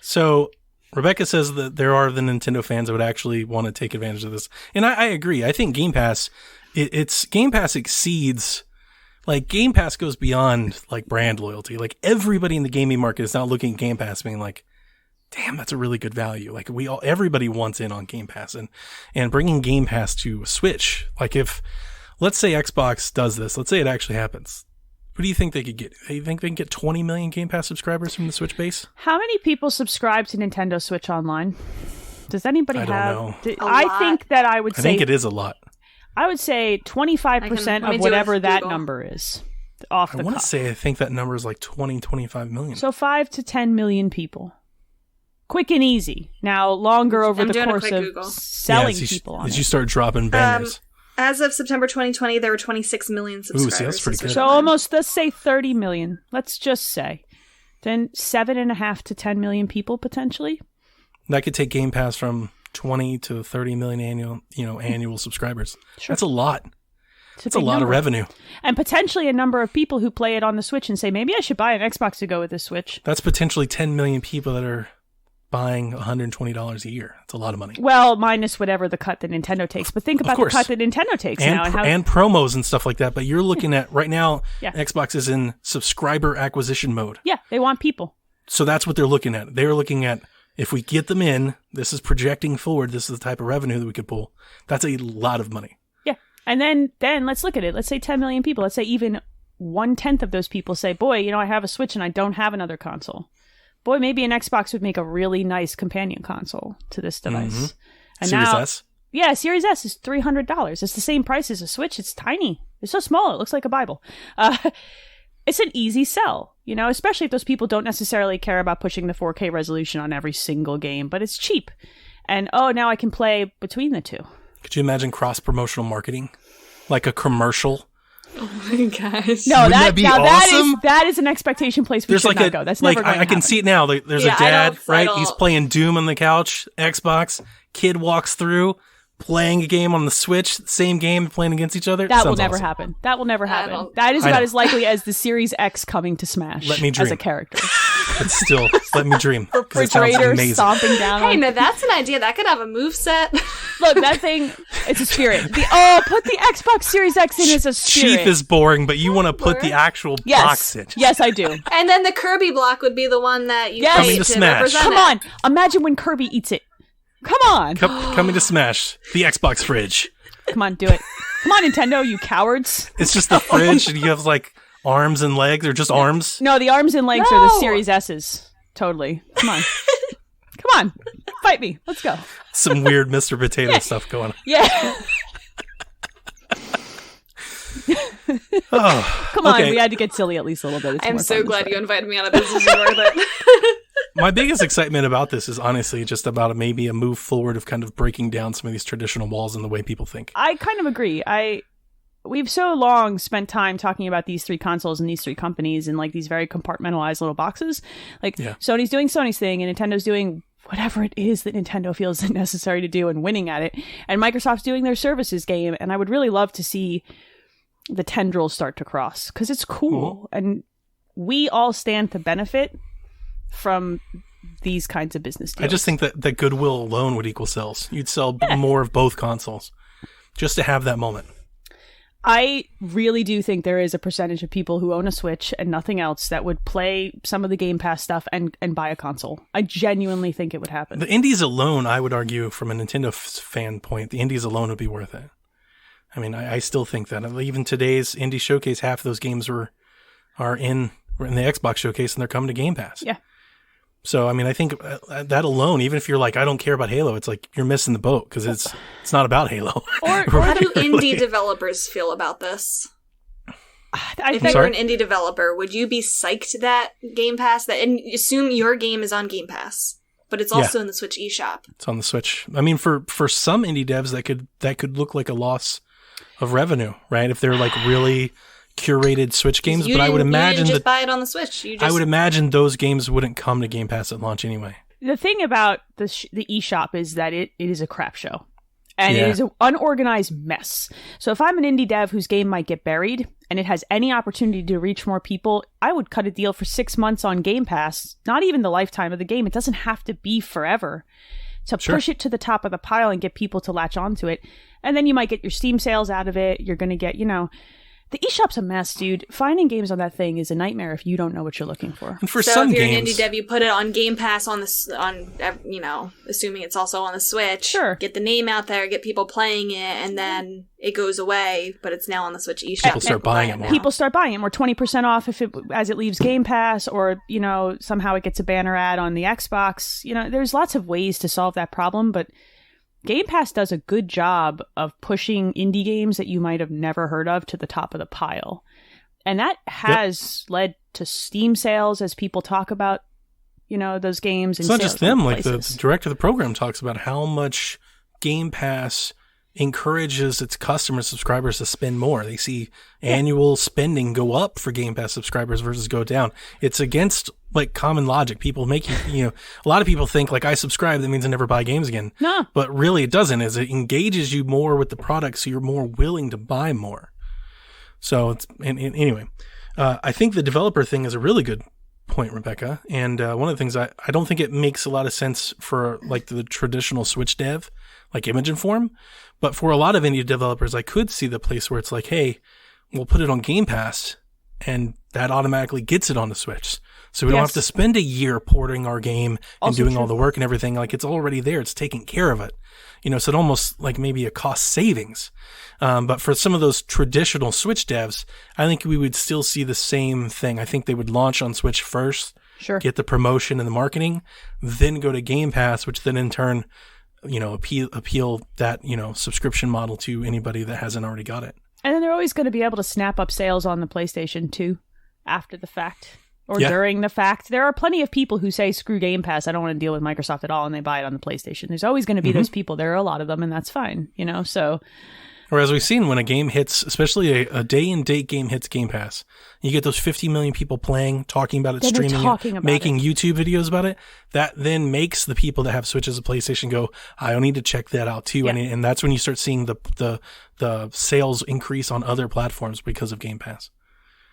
D: So Rebecca says that there are the Nintendo fans that would actually want to take advantage of this. And I agree. I think Game Pass, Game Pass exceeds, like Game Pass goes beyond like brand loyalty. Like everybody in the gaming market is now looking at Game Pass being like, damn, that's a really good value. Like everybody wants in on Game Pass and bringing Game Pass to Switch. Like if, let's say Xbox does this, let's say it actually happens. What do you think they could get? Do you think they can get 20 million Game Pass subscribers from the Switch base?
B: How many people subscribe to Nintendo Switch Online? Does anybody
D: I don't
B: have?
D: know.
B: I think that I would say.
D: I think it is a lot.
B: I would say 25%
C: let me
B: of
C: do
B: whatever
C: a
B: that
C: Google.
B: number is off
D: I
B: the
D: want to
B: cuff.
D: say I think that number is like 20, 25 million.
B: So 5 to 10 million people. Quick and easy. Now, longer over
C: I'm
B: the
C: doing a
B: course
C: quick
B: of
C: Google.
B: selling people on
D: as
B: it.
D: you start dropping bangers.
C: As of September 2020, there were 26 million subscribers.
D: see, that's pretty
C: to
D: good.
C: Switch
B: So
C: Online.
B: almost, let's say 30 million. Let's just say. Then 7.5 to 10 million people potentially.
D: That could take Game Pass from 20 to 30 million annual subscribers.
B: Sure.
D: That's a lot. That's a
B: big
D: lot
B: number.
D: of revenue.
B: And potentially a number of people who play it on the Switch and say, maybe I should buy an Xbox to go with this Switch.
D: That's potentially 10 million people that are buying $120 a year. That's a lot of money.
B: Well, minus whatever the cut that Nintendo takes. But think about the
D: course.
B: cut that Nintendo takes now.
D: And promos and stuff like that. But you're looking at right now,
B: Yeah.
D: Xbox is in subscriber acquisition mode.
B: Yeah, they want people.
D: So that's what they're looking at. They're looking at, if we get them in, this is projecting forward, this is the type of revenue that we could pull. That's a lot of money.
B: Yeah. And then let's look at it. Let's say 10 million people. Let's say even 1/10 of those people say, boy, I have a Switch and I don't have another console. Boy, maybe an Xbox would make a really nice companion console to this device.
D: Mm-hmm.
B: And
D: Series
B: now,
D: S?
B: Yeah, Series S is $300. It's the same price as a Switch. It's tiny. It's so small. It looks like a Bible. It's an easy sell, especially if those people don't necessarily care about pushing the 4K resolution on every single game, but it's cheap. And now I can play between the two.
D: Could you imagine cross-promotional marketing? Like a commercial?
C: Oh my gosh.
B: No,
D: Wouldn't that be awesome?
B: that is an expectation place we
D: There's
B: should
D: like
B: not go. That's never going to
D: I can
B: happen.
D: see it now. There's
C: Yeah,
D: a dad,
C: I
D: right?
C: don't-
D: He's playing Doom on the couch, Xbox. Kid walks through, playing a game on the Switch, same game, playing against each other.
B: That will
D: Sounds
B: never
D: awesome.
B: happen. That will never happen.
C: don't-
B: That is
D: I
B: about
D: know.
B: as likely as the Series X coming to Smash
D: Let me
B: as
D: dream.
B: a character.
D: but still, let me dream. 'Cause it sounds
B: Refrigerator
D: amazing.
B: stomping down
C: Hey,
B: on.
C: now that's an idea. That could have a moveset.
B: Look, that thing, it's a spirit. Put the Xbox Series X in as a spirit.
D: Sheath is boring, but you want to put the actual box in.
B: Yes, I do.
C: And then the Kirby block would be the one that you
B: Yes.
C: play
D: Coming
C: to
D: to Smash.
C: represent
B: Come
C: it.
B: on. Imagine when Kirby eats it. Come on.
D: Coming to Smash, the Xbox fridge.
B: Come on, do it. Come on, Nintendo, you cowards.
D: It's just the fridge, and you have like arms and legs, or just arms.
B: No, the arms and legs are the
C: No.
B: Series S's. Totally. Come on. Come on. Fight me. Let's go.
D: Some weird Mr. Potato stuff going on.
B: Yeah.
D: Oh,
B: Come on.
D: okay.
B: We had to get silly at least a little bit. It's
C: I'm
B: more
C: so
B: fun
C: glad
B: this
C: you
B: way.
C: invited me on a business worth it.
D: My biggest excitement about this is honestly just about maybe a move forward of kind of breaking down some of these traditional walls in the way people think.
B: I kind of agree. We've so long spent time talking about these three consoles and these three companies in like these very compartmentalized little boxes. Like
D: Yeah.
B: Sony's doing Sony's thing and Nintendo's doing whatever it is that Nintendo feels necessary to do and winning at it. And Microsoft's doing their services game. And I would really love to see the tendrils start to cross because it's cool. And we all stand to benefit from these kinds of business deals.
D: I just think that goodwill alone would equal sales. You'd sell more of both consoles just to have that moment.
B: I really do think there is a percentage of people who own a Switch and nothing else that would play some of the Game Pass stuff and buy a console. I genuinely think it would happen.
D: The indies alone, I would argue, from a Nintendo fan point, the indies alone would be worth it. I mean, I still think that. Even today's indie showcase, half of those games were in the Xbox showcase, and they're coming to Game Pass.
B: Yeah.
D: So, I mean, I think that alone, even if you're like, I don't care about Halo, it's like you're missing the boat because it's not about Halo.
C: How do indie developers feel about this?
B: I
C: If
B: think
C: you were an indie developer, would you be psyched that Game Pass, and assume your game is on Game Pass, but it's also in the Switch eShop?
D: It's on the Switch. I mean, for some indie devs, that could look like a loss of revenue, right? If they're like really curated Switch games, but I would imagine
C: you didn't just
D: that
C: buy it on the Switch. You just,
D: I would imagine those games wouldn't come to Game Pass at launch anyway.
B: the thing about the eShop is that it is a crap show. And
D: Yeah.
B: it is an unorganized mess. So if I'm an indie dev whose game might get buried and it has any opportunity to reach more people, I would cut a deal for 6 months on Game Pass, not even the lifetime of the game. It doesn't have to be forever. To
D: Sure.
B: push it to the top of the pile and get people to latch onto it. And then you might get your Steam sales out of it. You're going to get, the eShop's a mess, dude. Finding games on that thing is a nightmare if you don't know what you're looking for.
D: And for
C: so
D: some
C: if you're
D: games,
C: an indie dev, you put it on Game Pass assuming it's also on the Switch.
B: Sure.
C: Get the name out there, get people playing it, and then it goes away, but it's now on the Switch eShop.
D: People start buying it more.
B: People start buying it more, 20% off as it leaves Game Pass, or somehow it gets a banner ad on the Xbox. There's lots of ways to solve that problem, but Game Pass does a good job of pushing indie games that you might have never heard of to the top of the pile, and that has led to Steam sales as people talk about those games.
D: it's not just them. Like the director of the program talks about how much Game Pass encourages its customers, subscribers to spend more. They see annual spending go up for Game Pass subscribers versus go down. It's against like common logic. People make a lot of people think like I subscribe, that means I never buy games again.
B: No.
D: But really it doesn't, as it engages you more with the product, so you're more willing to buy more. So anyway, I think the developer thing is a really good point, Rebecca. And one of the things I don't think it makes a lot of sense for like the traditional Switch dev, like Image and Form. But for a lot of indie developers, I could see the place where it's like, hey, we'll put it on Game Pass and that automatically gets it on the Switch. So we don't have to spend a year porting our game and
B: Also
D: doing
B: true.
D: all the work and everything. Like it's already there. It's taking care of it. So it almost like maybe a cost savings. But for some of those traditional Switch devs, I think we would still see the same thing. I think they would launch on Switch first,
B: Sure.
D: get the promotion and the marketing, then go to Game Pass, which then in turn, appeal that, subscription model to anybody that hasn't already got it.
B: And then they're always going to be able to snap up sales on the PlayStation 2 after the fact or
D: Yeah.
B: during the fact. There are plenty of people who say, screw Game Pass, I don't want to deal with Microsoft at all, and they buy it on the PlayStation. There's always going to be those people. There are a lot of them, and that's fine, so...
D: Or as we've seen, when a game hits, especially a day-and-date game hits Game Pass, you get those 50 million people playing, talking about it,
B: Then they're
D: streaming
B: talking
D: it,
B: about
D: making YouTube videos about it. That then makes the people that have Switches or PlayStation go, I need to check that out too.
B: Yeah.
D: And that's when you start seeing the sales increase on other platforms because of Game Pass.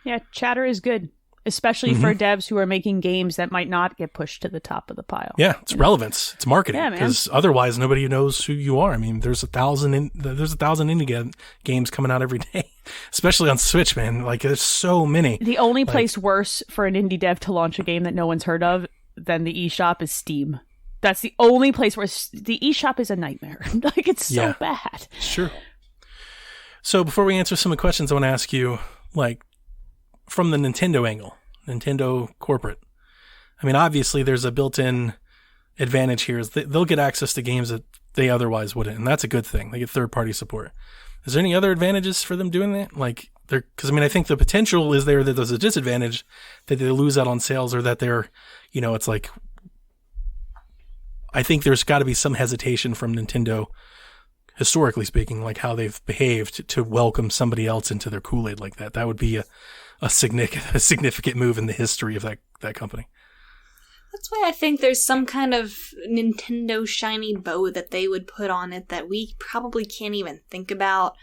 B: Yeah, chatter is good. especially for devs who are making games that might not get pushed to the top of the pile.
D: Yeah, it's relevance. It's marketing.
B: Yeah, man.
D: Because otherwise, nobody knows who you are. I mean, there's 1,000 indie games coming out every day, especially on Switch, man. Like, there's so many.
B: The only place worse for an indie dev to launch a game that no one's heard of than the eShop is Steam. That's the only place where the eShop is a nightmare. Like, it's so bad.
D: Sure. So before we answer some of the questions, I want to ask you, like, from the Nintendo angle, Nintendo corporate. I mean, obviously, there's a built-in advantage here. Is they'll get access to games that they otherwise wouldn't, and that's a good thing. They get third-party support. Is there any other advantages for them doing that? Like, because I mean, I think the potential is there that there's a disadvantage that they lose out on sales, or that they're, you know, it's like, I think there's got to be some hesitation from Nintendo, historically speaking, like how they've behaved to welcome somebody else into their Kool-Aid like that. That would be a significant move in the history of that company.
C: That's why I think there's some kind of Nintendo shiny bow that they would put on it that we probably can't even think about.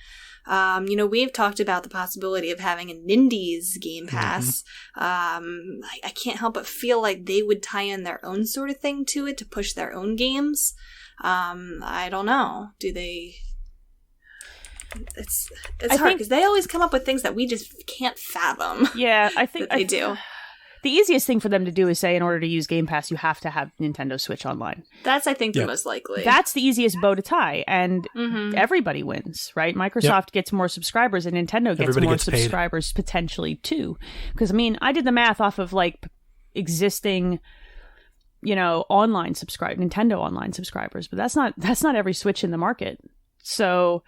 C: You know, we've talked about the possibility of having a Nindies Game Pass. I can't help but feel like they would tie in their own sort of thing to it to push their own games. I don't know. Do they? It's hard because they always come up with things that we just can't fathom.
B: Yeah, I think
C: they do.
B: The easiest thing for them to do is say, in order to use Game Pass, you have to have Nintendo Switch Online.
C: That's, I think, the most likely.
B: That's the easiest bow to tie, and everybody wins, right? Microsoft gets more subscribers, and Nintendo gets more subscribers potentially too. Because I mean, I did the math off of like existing, you know, Nintendo online subscribers, but that's not every Switch in the market. So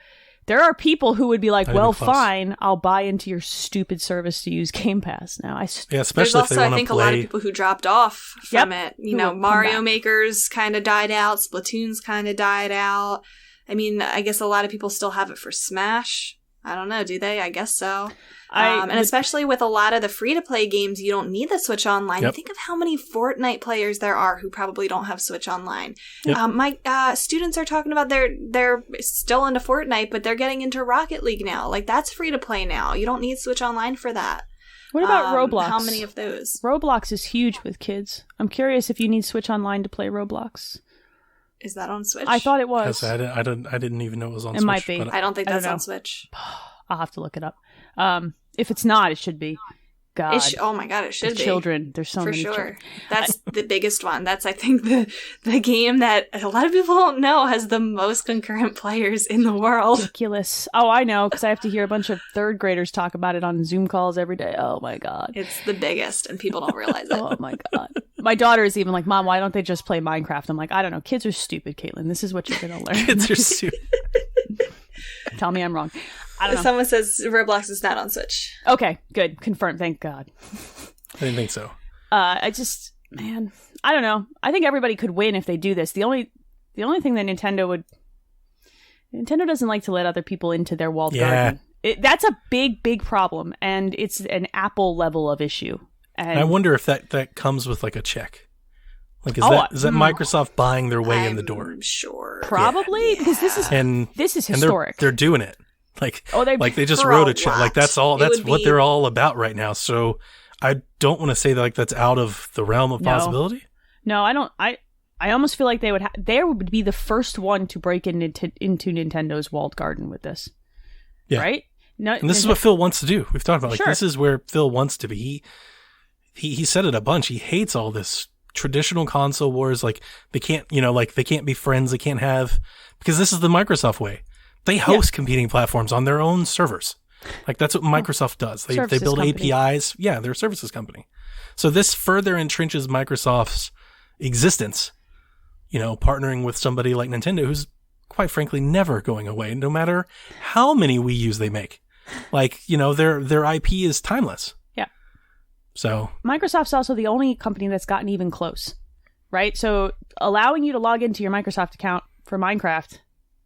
B: there are people who would be like, well, fine, I'll buy into your stupid service to use Game Pass now.
D: Especially
C: there's also,
D: if they want to play.
C: I think, a lot of people who dropped off from it. You know, Mario Maker's kind of died out. Splatoon's kind of died out. I mean, I guess a lot of people still have it for Smash. I don't know, do they? I guess so. And especially with a lot of the free-to-play games, you don't need the Switch Online. Think of how many Fortnite players there are who probably don't have Switch Online. My students are talking about they're still into Fortnite, but they're getting into Rocket League now. Like, that's free-to-play now. You don't need Switch Online for that.
B: What about Roblox?
C: How many of those?
B: Roblox is huge with kids. I'm curious if you need Switch Online to play Roblox.
C: Is that on Switch?
B: I thought it was.
D: Yes, I didn't even know it was on Switch.
B: It might be.
C: I don't think that's on Switch.
B: I'll have to look it up. If it's not, it should be. God.
C: Oh my God, it should be.
B: Children. There's so many
C: children. That's the biggest one. That's, I think, the game that a lot of people don't know has the most concurrent players in the world.
B: Ridiculous. Oh, I know, because I have to hear a bunch of third graders talk about it on Zoom calls every day. Oh my God.
C: It's the biggest, and people don't realize it.
B: Oh my God. My daughter is even like, Mom, why don't they just play Minecraft? I'm like, I don't know. Kids are stupid, Caitlin. This is what you're going to learn.
D: Kids are stupid.
B: Tell me I'm wrong. I don't know.
C: Someone says Roblox is not on Switch.
B: Okay, good. Confirmed. Thank God.
D: I didn't think so.
B: I don't know. I think everybody could win if they do this. The only thing that Nintendo doesn't like to let other people into their walled garden. That's a big problem, and it's an Apple level of issue. And
D: I wonder if that comes with like a check. Like, is that Microsoft buying their way in the door?
C: Sure.
B: Probably, because this is historic.
D: And they're doing it. Like, they just wrote a check. Like, that's what they're all about right now. So I don't want to say that, like, that's out of the realm of possibility.
B: No, I don't. I almost feel like they would be the first one to break into Nintendo's walled garden with this. Yeah. Right? No,
D: and this is what Phil wants to do. We've talked about, like, this is where Phil wants to be. He said it a bunch. He hates all this traditional console wars. Like, they can't be friends. They can't have, because this is the Microsoft way. They host competing platforms on their own servers. Like, that's what Microsoft does. They build company. APIs. Yeah, they're a services company. So this further entrenches Microsoft's existence, you know, partnering with somebody like Nintendo, who's quite frankly never going away, no matter how many Wii U's they make. Like, you know, their IP is timeless.
B: Yeah.
D: So
B: Microsoft's also the only company that's gotten even close, right? So allowing you to log into your Microsoft account for Minecraft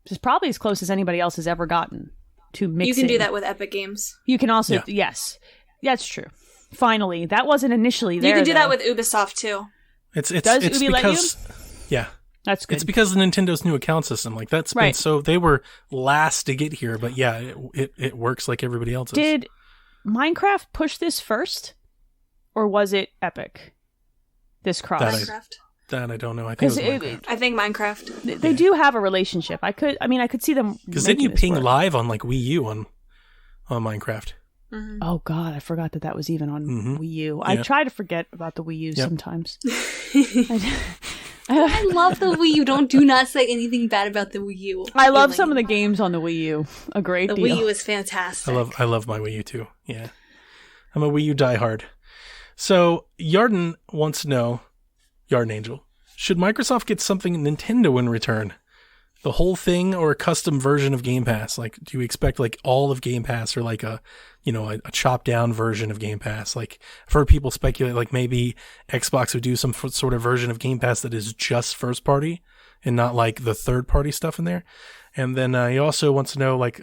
B: is probably as close as anybody else has ever gotten to mixing.
C: You can do that with Epic Games.
B: You can also, yes, that's true. Finally, that wasn't initially there.
C: You can do that with Ubisoft too.
B: Does Ubi let you?
D: Yeah,
B: that's good.
D: It's because of Nintendo's new account system. Like, that's been so they were last to get here, but yeah, it works like everybody else's.
B: Did Minecraft push this first? or was it Epic? This cross.
C: Minecraft.
D: That I don't know. I think it was Minecraft.
C: I think Minecraft.
B: They do have a relationship. I could see them.
D: Because didn't you ping live on like Wii U on Minecraft?
C: Mm-hmm.
B: Oh God, I forgot that was even on Wii U.
D: Yeah.
B: I try to forget about the Wii U sometimes.
C: I love the Wii U. Do not say anything bad about the Wii U.
B: I love some of the games on the Wii U a great deal.
C: The Wii U is fantastic.
D: I love my Wii U too. Yeah, I'm a Wii U diehard. So Yarden wants to know, Yarden Angel, should Microsoft get something Nintendo in return? The whole thing or a custom version of Game Pass? Like, do you expect like all of Game Pass or like a chopped down version of Game Pass? Like, I've heard people speculate like maybe Xbox would do some sort of version of Game Pass that is just first party and not like the third party stuff in there. And then he also wants to know like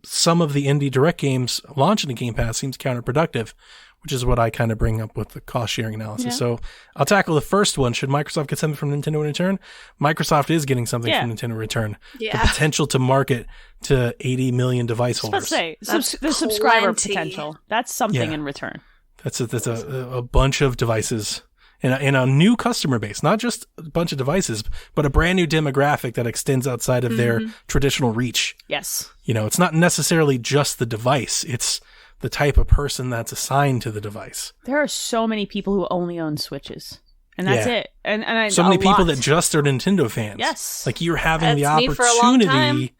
D: some of the indie direct games launching the Game Pass seems counterproductive, which is what I kind of bring up with the cost sharing analysis. Yeah. So I'll tackle the first one. Should Microsoft get something from Nintendo in return? Microsoft is getting something from Nintendo in return.
C: Yeah.
D: The potential to market to 80 million device holders.
B: Let's say the subscriber potential. That's something in return.
D: That's a bunch of devices and a new customer base, not just a bunch of devices, but a brand new demographic that extends outside of their traditional reach.
B: Yes.
D: It's not necessarily just the device. It's the type of person that's assigned to the device.
B: There are so many people who only own Switches, and that's it. And
D: so many people that just are Nintendo fans.
B: Yes,
D: like you're having the opportunity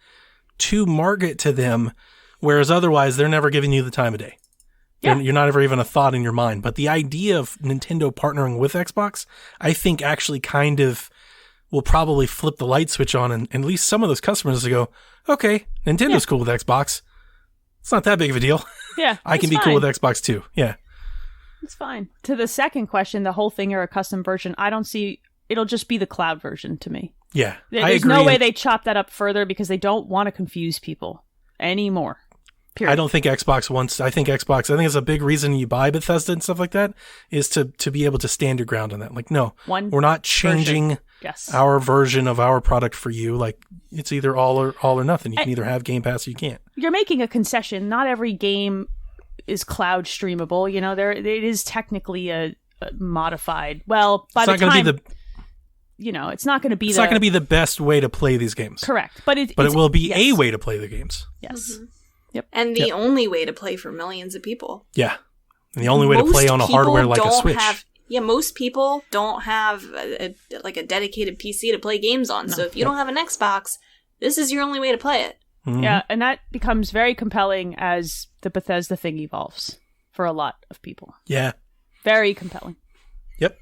D: to market to them, whereas otherwise they're never giving you the time of day. Yeah. You're not ever even a thought in your mind. But the idea of Nintendo partnering with Xbox, I think actually kind of will probably flip the light switch on, and at least some of those customers will go, okay, Nintendo's cool with Xbox. It's not that big of a deal.
B: Yeah.
D: I can be cool with Xbox too. Yeah.
B: It's fine. To the second question, the whole thing or a custom version, I don't see, it'll just be the cloud version to me.
D: Yeah.
B: There's no way they chop that up further because they don't want to confuse people anymore. Period.
D: I don't think Xbox wants, I think it's a big reason you buy Bethesda and stuff like that is to be able to stand your ground on that. Like, no, we're not changing our version of our product for you. Like, it's either all or nothing. You can either have Game Pass or you can't. You're
B: making a concession. Not every game is cloud streamable. It is technically a modified. Well, by the time it's not going to be.
D: It's not going to be the best way to play these games.
B: Correct, but it
D: will be a way to play the games.
B: Yes. Mm-hmm.
C: Yep. And the only way to play for millions of people.
D: Yeah. And the only way to play on a hardware like a Switch.
C: Most people don't have a dedicated PC to play games on. No. So if you don't have an Xbox, this is your only way to play it.
B: Mm-hmm. Yeah, and that becomes very compelling as the Bethesda thing evolves for a lot of people.
D: Yeah.
B: Very compelling.
D: Yep.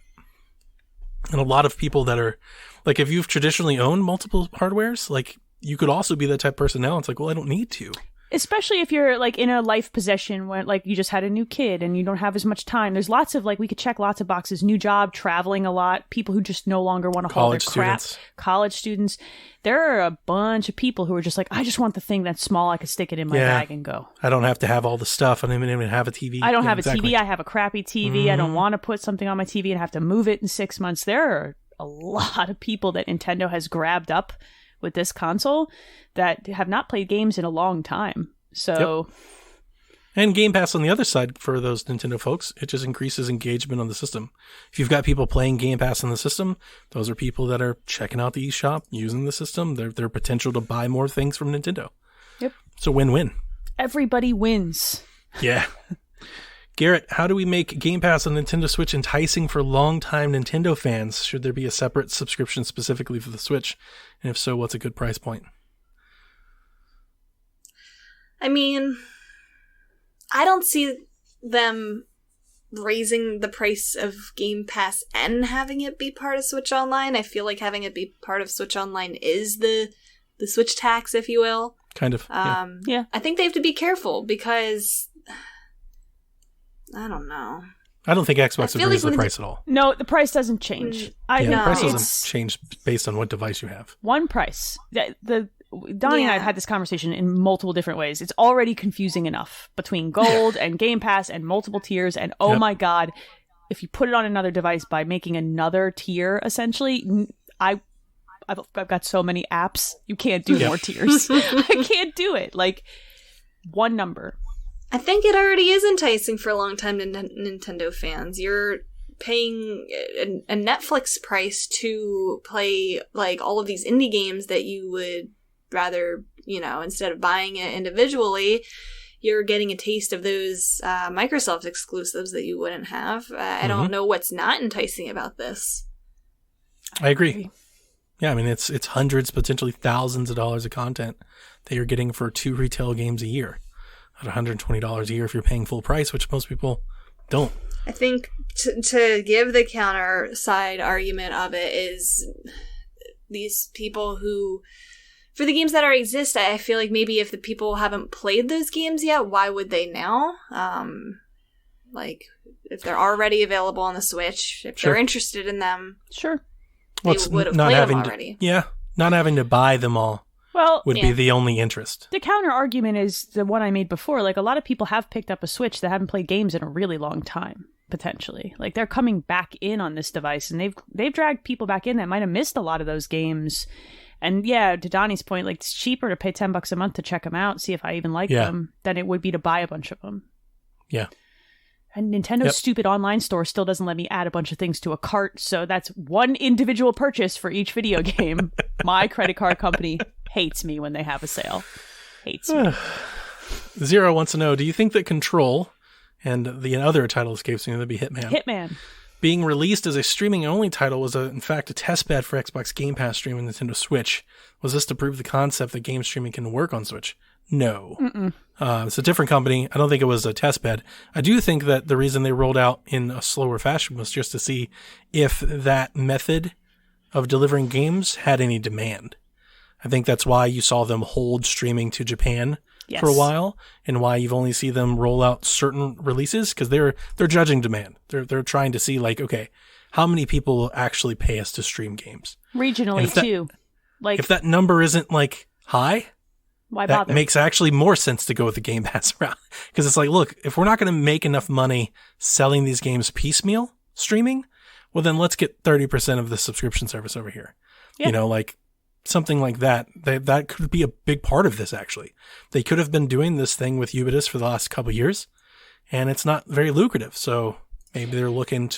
D: And a lot of people that are, like, if you've traditionally owned multiple hardwares, like, you could also be that type of person now. It's like, well, I don't need to.
B: Especially if you're like in a life position where like you just had a new kid and you don't have as much time. There's lots of like, we could check lots of boxes, new job, traveling a lot, people who just no longer want to hold their crap. College students. There are a bunch of people who are just like, I just want the thing that's small. I can stick it in my bag and go.
D: I don't have to have all the stuff. I don't even have a TV.
B: I don't have a TV. I have a crappy TV. Mm-hmm. I don't want to put something on my TV and have to move it in 6 months. There are a lot of people that Nintendo has grabbed up with this console that have not played games in a long time. So,
D: and Game Pass on the other side for those Nintendo folks, it just increases engagement on the system. If you've got people playing Game Pass on the system, those are people that are checking out the eShop, using the system. Their potential to buy more things from Nintendo.
B: Yep,
D: it's a win-win.
B: Everybody wins.
D: Yeah. Garrett, how do we make Game Pass on Nintendo Switch enticing for longtime Nintendo fans? Should there be a separate subscription specifically for the Switch? And if so, what's a good price point?
C: I mean, I don't see them raising the price of Game Pass and having it be part of Switch Online. I feel like having it be part of Switch Online is the Switch tax, if you will.
D: Kind of.
B: Yeah.
C: I think they have to be careful because I don't know.
D: I don't think Xbox would raise the price at all.
B: No, the price doesn't change.
D: The price doesn't change based on what device you have.
B: One price. Donnie and I have had this conversation in multiple different ways. It's already confusing enough between Gold and Game Pass and multiple tiers. And my God, if you put it on another device by making another tier, essentially, I've got so many apps. You can't do more tiers. I can't do it. Like, one number.
C: I think it already is enticing for long-time Nintendo fans. You're paying a Netflix price to play like all of these indie games that you would rather, instead of buying it individually, you're getting a taste of those Microsoft exclusives that you wouldn't have. I don't know what's not enticing about this.
D: I agree. Yeah, I mean, it's hundreds, potentially thousands of dollars of content that you're getting for 2 retail games a year at $120 a year if you're paying full price, which most people don't.
C: I think to give the counter side argument of it is these people who, for the games that already exist, I feel like maybe if the people haven't played those games yet, why would they now? Like, if they're already available on the Switch, if they're interested in them,
B: sure,
C: they would have played them already.
D: Not having to buy them all would be the only interest.
B: The counter argument is the one I made before. Like, a lot of people have picked up a Switch that haven't played games in a really long time, potentially. Like, they're coming back in on this device, and they've dragged people back in that might have missed a lot of those games. And yeah, to Donnie's point, like, it's cheaper to pay $10 a month to check them out, see if I even like them, than it would be to buy a bunch of them. Yeah. And Nintendo's stupid online store still doesn't let me add a bunch of things to a cart, so that's one individual purchase for each video game. My credit card company hates me when they have a sale. Hates me.
D: Zero wants to know, do you think that Control, and the other title escapes me, that'd be Hitman, being released as a streaming-only title was, in fact, a testbed for Xbox Game Pass streaming Nintendo Switch? Was this to prove the concept that game streaming can work on Switch? No. It's a different company. I don't think it was a testbed. I do think that the reason they rolled out in a slower fashion was just to see if that method of delivering games had any demand. I think that's why you saw them hold streaming to Japan for a while, and why you've only seen them roll out certain releases, because they're judging demand. They're trying to see, like, okay, how many people will actually pay us to stream games
B: regionally too? Like,
D: if that number isn't like high,
B: why bother?
D: That makes actually more sense to go with the Game Pass route, because it's like, look, if we're not going to make enough money selling these games piecemeal streaming, well then let's get 30% of the subscription service over here. Like something like that. That could be a big part of this, actually. They could have been doing this thing with Ubisoft for the last couple of years, and it's not very lucrative. So maybe they're looking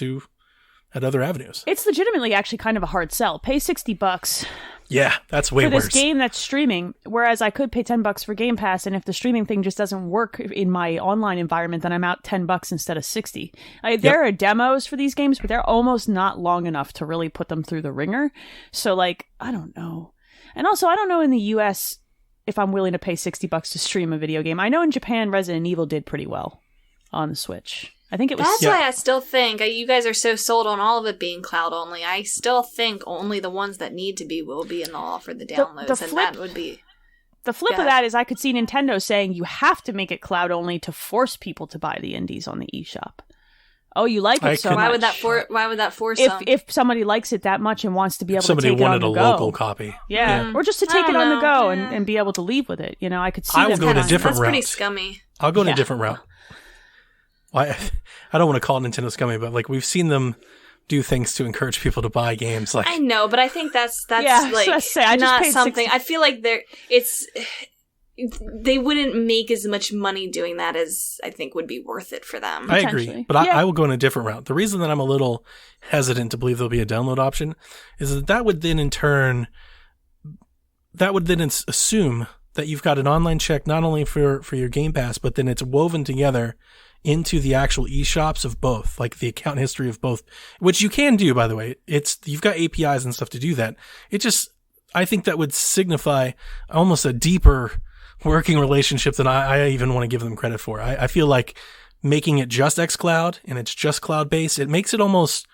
D: at other avenues.
B: It's legitimately actually kind of a hard sell. Pay $60.
D: Yeah, that's way
B: worse. For this
D: worse.
B: game that's streaming, whereas I could pay $10 for Game Pass, and if the streaming thing just doesn't work in my online environment, then I'm out $10 instead of $60. There are demos for these games, but they're almost not long enough to really put them through the ringer. So, like, I don't know. And also, I don't know in the US if I'm willing to pay $60 to stream a video game. I know in Japan, Resident Evil did pretty well on the Switch. I think it was.
C: That's why I still think you guys are so sold on all of it being cloud only. I still think only the ones that need to be will be, and they'll offer the downloads, and that would be.
B: The flip of that is I could see Nintendo saying you have to make it cloud only to force people to buy the indies on the eShop. Oh, you like it so much.
C: Why would that force
B: if somebody likes it that much and wants to be able to take it on the go?
D: Somebody wanted a local copy.
B: Yeah. Or just to take it on the go and be able to leave with it. I could see
D: I will go in a different route.
C: That's pretty scummy.
D: I'll go in a different route. I don't want to call Nintendo scummy, but like we've seen them do things to encourage people to buy games. Like
C: I know, but I think that's not something. I feel like they wouldn't make as much money doing that as I think would be worth it for them.
D: I agree, but I will go in a different route. The reason that I'm a little hesitant to believe there'll be a download option is that would then in turn assume that you've got an online check not only for your Game Pass, but then it's woven together into the actual eShops of both, like the account history of both, which you can do, by the way. You've got APIs and stuff to do that. I think that would signify almost a deeper working relationship than I even want to give them credit for. I feel like making it just xCloud and it's just cloud-based, it makes it almost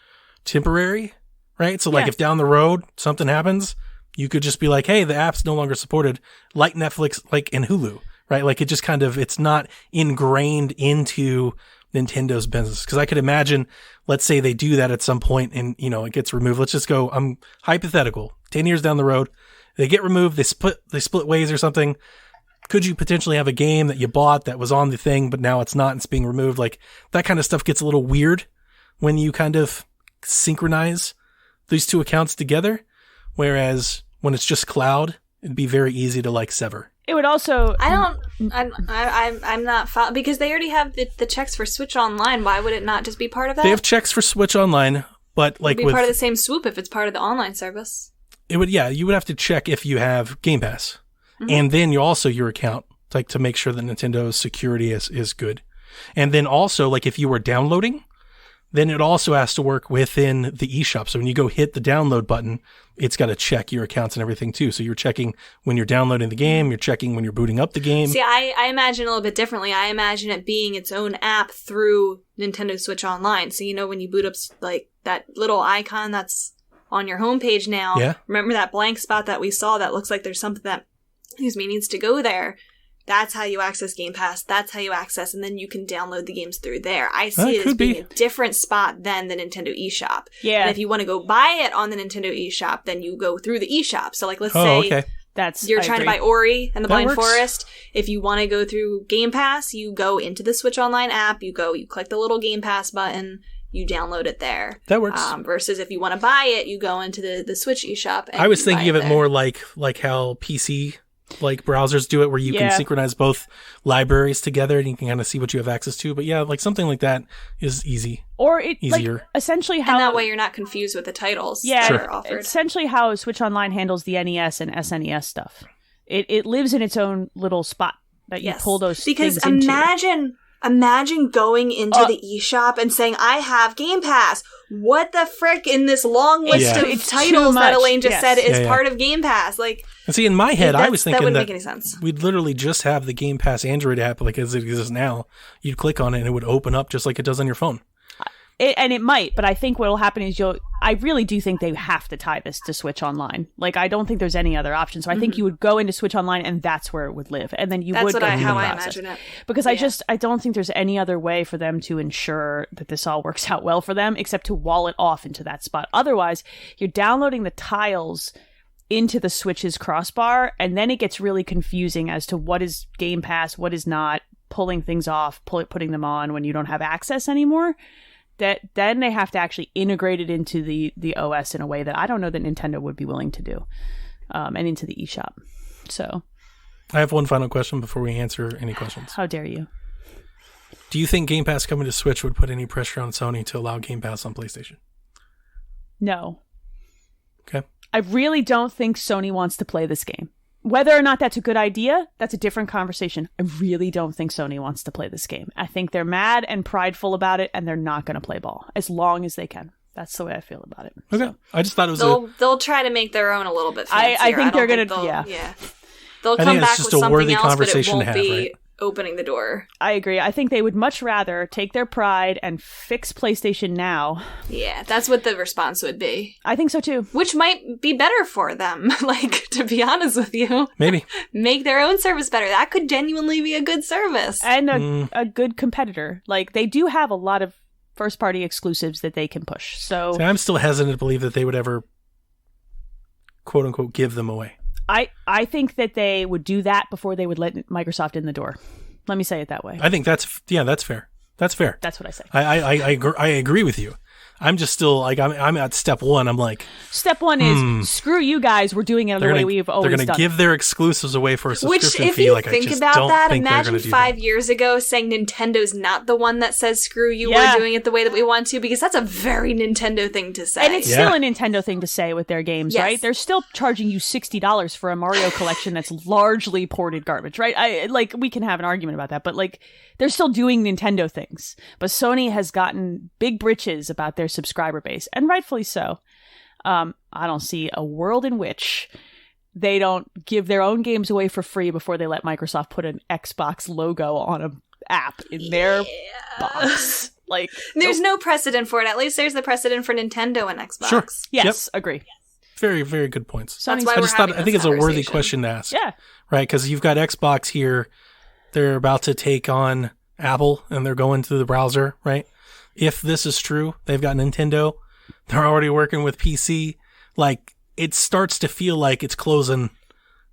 D: temporary, right? So like if down the road something happens, you could just be like, hey, the app's no longer supported, like Netflix, like in Hulu. Right, like it just kind of, it's not ingrained into Nintendo's business. Because I could imagine, let's say they do that at some point and, it gets removed. Let's just go, I'm hypothetical, 10 years down the road, they get removed, they split ways or something. Could you potentially have a game that you bought that was on the thing, but now it's not, it's being removed? Like that kind of stuff gets a little weird when you kind of synchronize these two accounts together. Whereas when it's just cloud, it'd be very easy to like sever.
B: It would also.
C: I'm not because they already have the checks for Switch Online. Why would it not just be part of that?
D: They have checks for Switch Online, but like
C: it would be part of the same swoop if it's part of the online service.
D: It would, yeah. You would have to check if you have Game Pass, and then your account, like to make sure that Nintendo's security is good, and then also like if you were downloading, then it also has to work within the eShop. So when you go hit the download button, it's got to check your accounts and everything too. So you're checking when you're downloading the game, you're checking when you're booting up the game.
C: See, I imagine a little bit differently. I imagine it being its own app through Nintendo Switch Online. So, when you boot up like that little icon that's on your homepage now,
D: yeah.
C: Remember that blank spot that we saw that looks like there's something that, needs to go there. That's how you access Game Pass. That's how you access, and then you can download the games through there. I see it as being a different spot than the Nintendo eShop.
B: Yeah.
C: And if you want to go buy it on the Nintendo eShop, then you go through the eShop. So, like, let's say
D: okay.
C: You're trying to buy Ori and the Blind
D: works.
C: Forest. If you want to go through Game Pass, you go into the Switch Online app. You click the little Game Pass button. You download it there.
D: That works.
C: Versus if you want to buy it, you go into the Switch eShop. And
D: I was thinking of it
C: there.
D: more like how PC like browsers do it, where you can synchronize both libraries together and you can kind of see what you have access to. But yeah, like something like that is easy.
B: Or it
D: easier.
B: Like, essentially how
C: and that way you're not confused with the titles
B: that
C: are offered.
B: Essentially how Switch Online handles the NES and SNES stuff. It lives in its own little spot that you pull those
C: because
B: things into.
C: Imagine going into the eShop and saying, I have Game Pass. What the frick in this long list of titles that Elaine just said is part of Game Pass? Like,
D: and see, in my head, I was thinking
C: that wouldn't make any sense.
D: We'd literally just have the Game Pass Android app like as it exists now. You'd click on it and it would open up just like it does on your phone.
B: And it might, but I think what will happen is I really do think they have to tie this to Switch Online. Like, I don't think there's any other option. So I think you would go into Switch Online and that's where it would live. And then you would go through the process.
C: That's how I imagine it.
B: Because I don't think there's any other way for them to ensure that this all works out well for them except to wall it off into that spot. Otherwise, you're downloading the tiles into the Switch's crossbar, and then it gets really confusing as to what is Game Pass, what is not, pulling things off, putting them on when you don't have access anymore. That then they have to actually integrate it into the OS in a way that I don't know that Nintendo would be willing to do, and into the eShop. So,
D: I have one final question before we answer any questions.
B: How dare you?
D: Do you think Game Pass coming to Switch would put any pressure on Sony to allow Game Pass on PlayStation?
B: No.
D: Okay.
B: I really don't think Sony wants to play this game. Whether or not that's a good idea, that's a different conversation. I really don't think Sony wants to play this game. I think they're mad and prideful about it, and they're not going to play ball as long as they can. That's the way I feel about it.
D: Okay.
B: So.
D: I just thought it was
C: they'll try to make their own a little bit fancier.
B: I think they're going to,
C: They'll come back with something else, but it won't be
D: right?
C: opening the door.
B: I agree. I think they would much rather take their pride and fix PlayStation Now.
C: Yeah, that's what the response would be.
B: I think so too.
C: Which might be better for them, like, to be honest with you.
D: Maybe.
C: Make their own service better. That could genuinely be a good service.
B: And a good competitor. Like, they do have a lot of first-party exclusives that they can push. So
D: I'm still hesitant to believe that they would ever, quote-unquote, give them away.
B: I think that they would do that before they would let Microsoft in the door. Let me say it that way.
D: I think that's fair. That's fair.
B: That's what I say.
D: I agree with you. I'm just still like I'm at step one. I'm like,
B: step one is screw you guys. We're doing it the way we've always done.
D: They're going to give their exclusives away for a subscription
C: Which, if
D: fee.
C: you
D: Like,
C: think
D: I just
C: about
D: don't
C: that,
D: think
C: imagine 5 years ago saying Nintendo's not the one that says screw you.
B: Yeah.
C: We're doing it the way that we want to, because that's a very Nintendo thing to say.
B: And it's still a Nintendo thing to say with their games, right? They're still charging you $60 for a Mario collection that's largely ported garbage, right? We can have an argument about that, but like they're still doing Nintendo things. But Sony has gotten big britches about their subscriber base, and rightfully so. I don't see a world in which they don't give their own games away for free before they let Microsoft put an Xbox logo on an app in their box. Like,
C: there's no precedent for it. At least there's the precedent for Nintendo and Xbox.
D: Sure.
B: Yes, agree.
D: Very, very good points.
C: That's why I
D: think it's a worthy question to ask.
B: Yeah.
D: Right, because you've got Xbox here. They're about to take on Apple, and they're going through the browser, right? If this is true, they've got Nintendo. They're already working with PC. Like, it starts to feel like it's closing,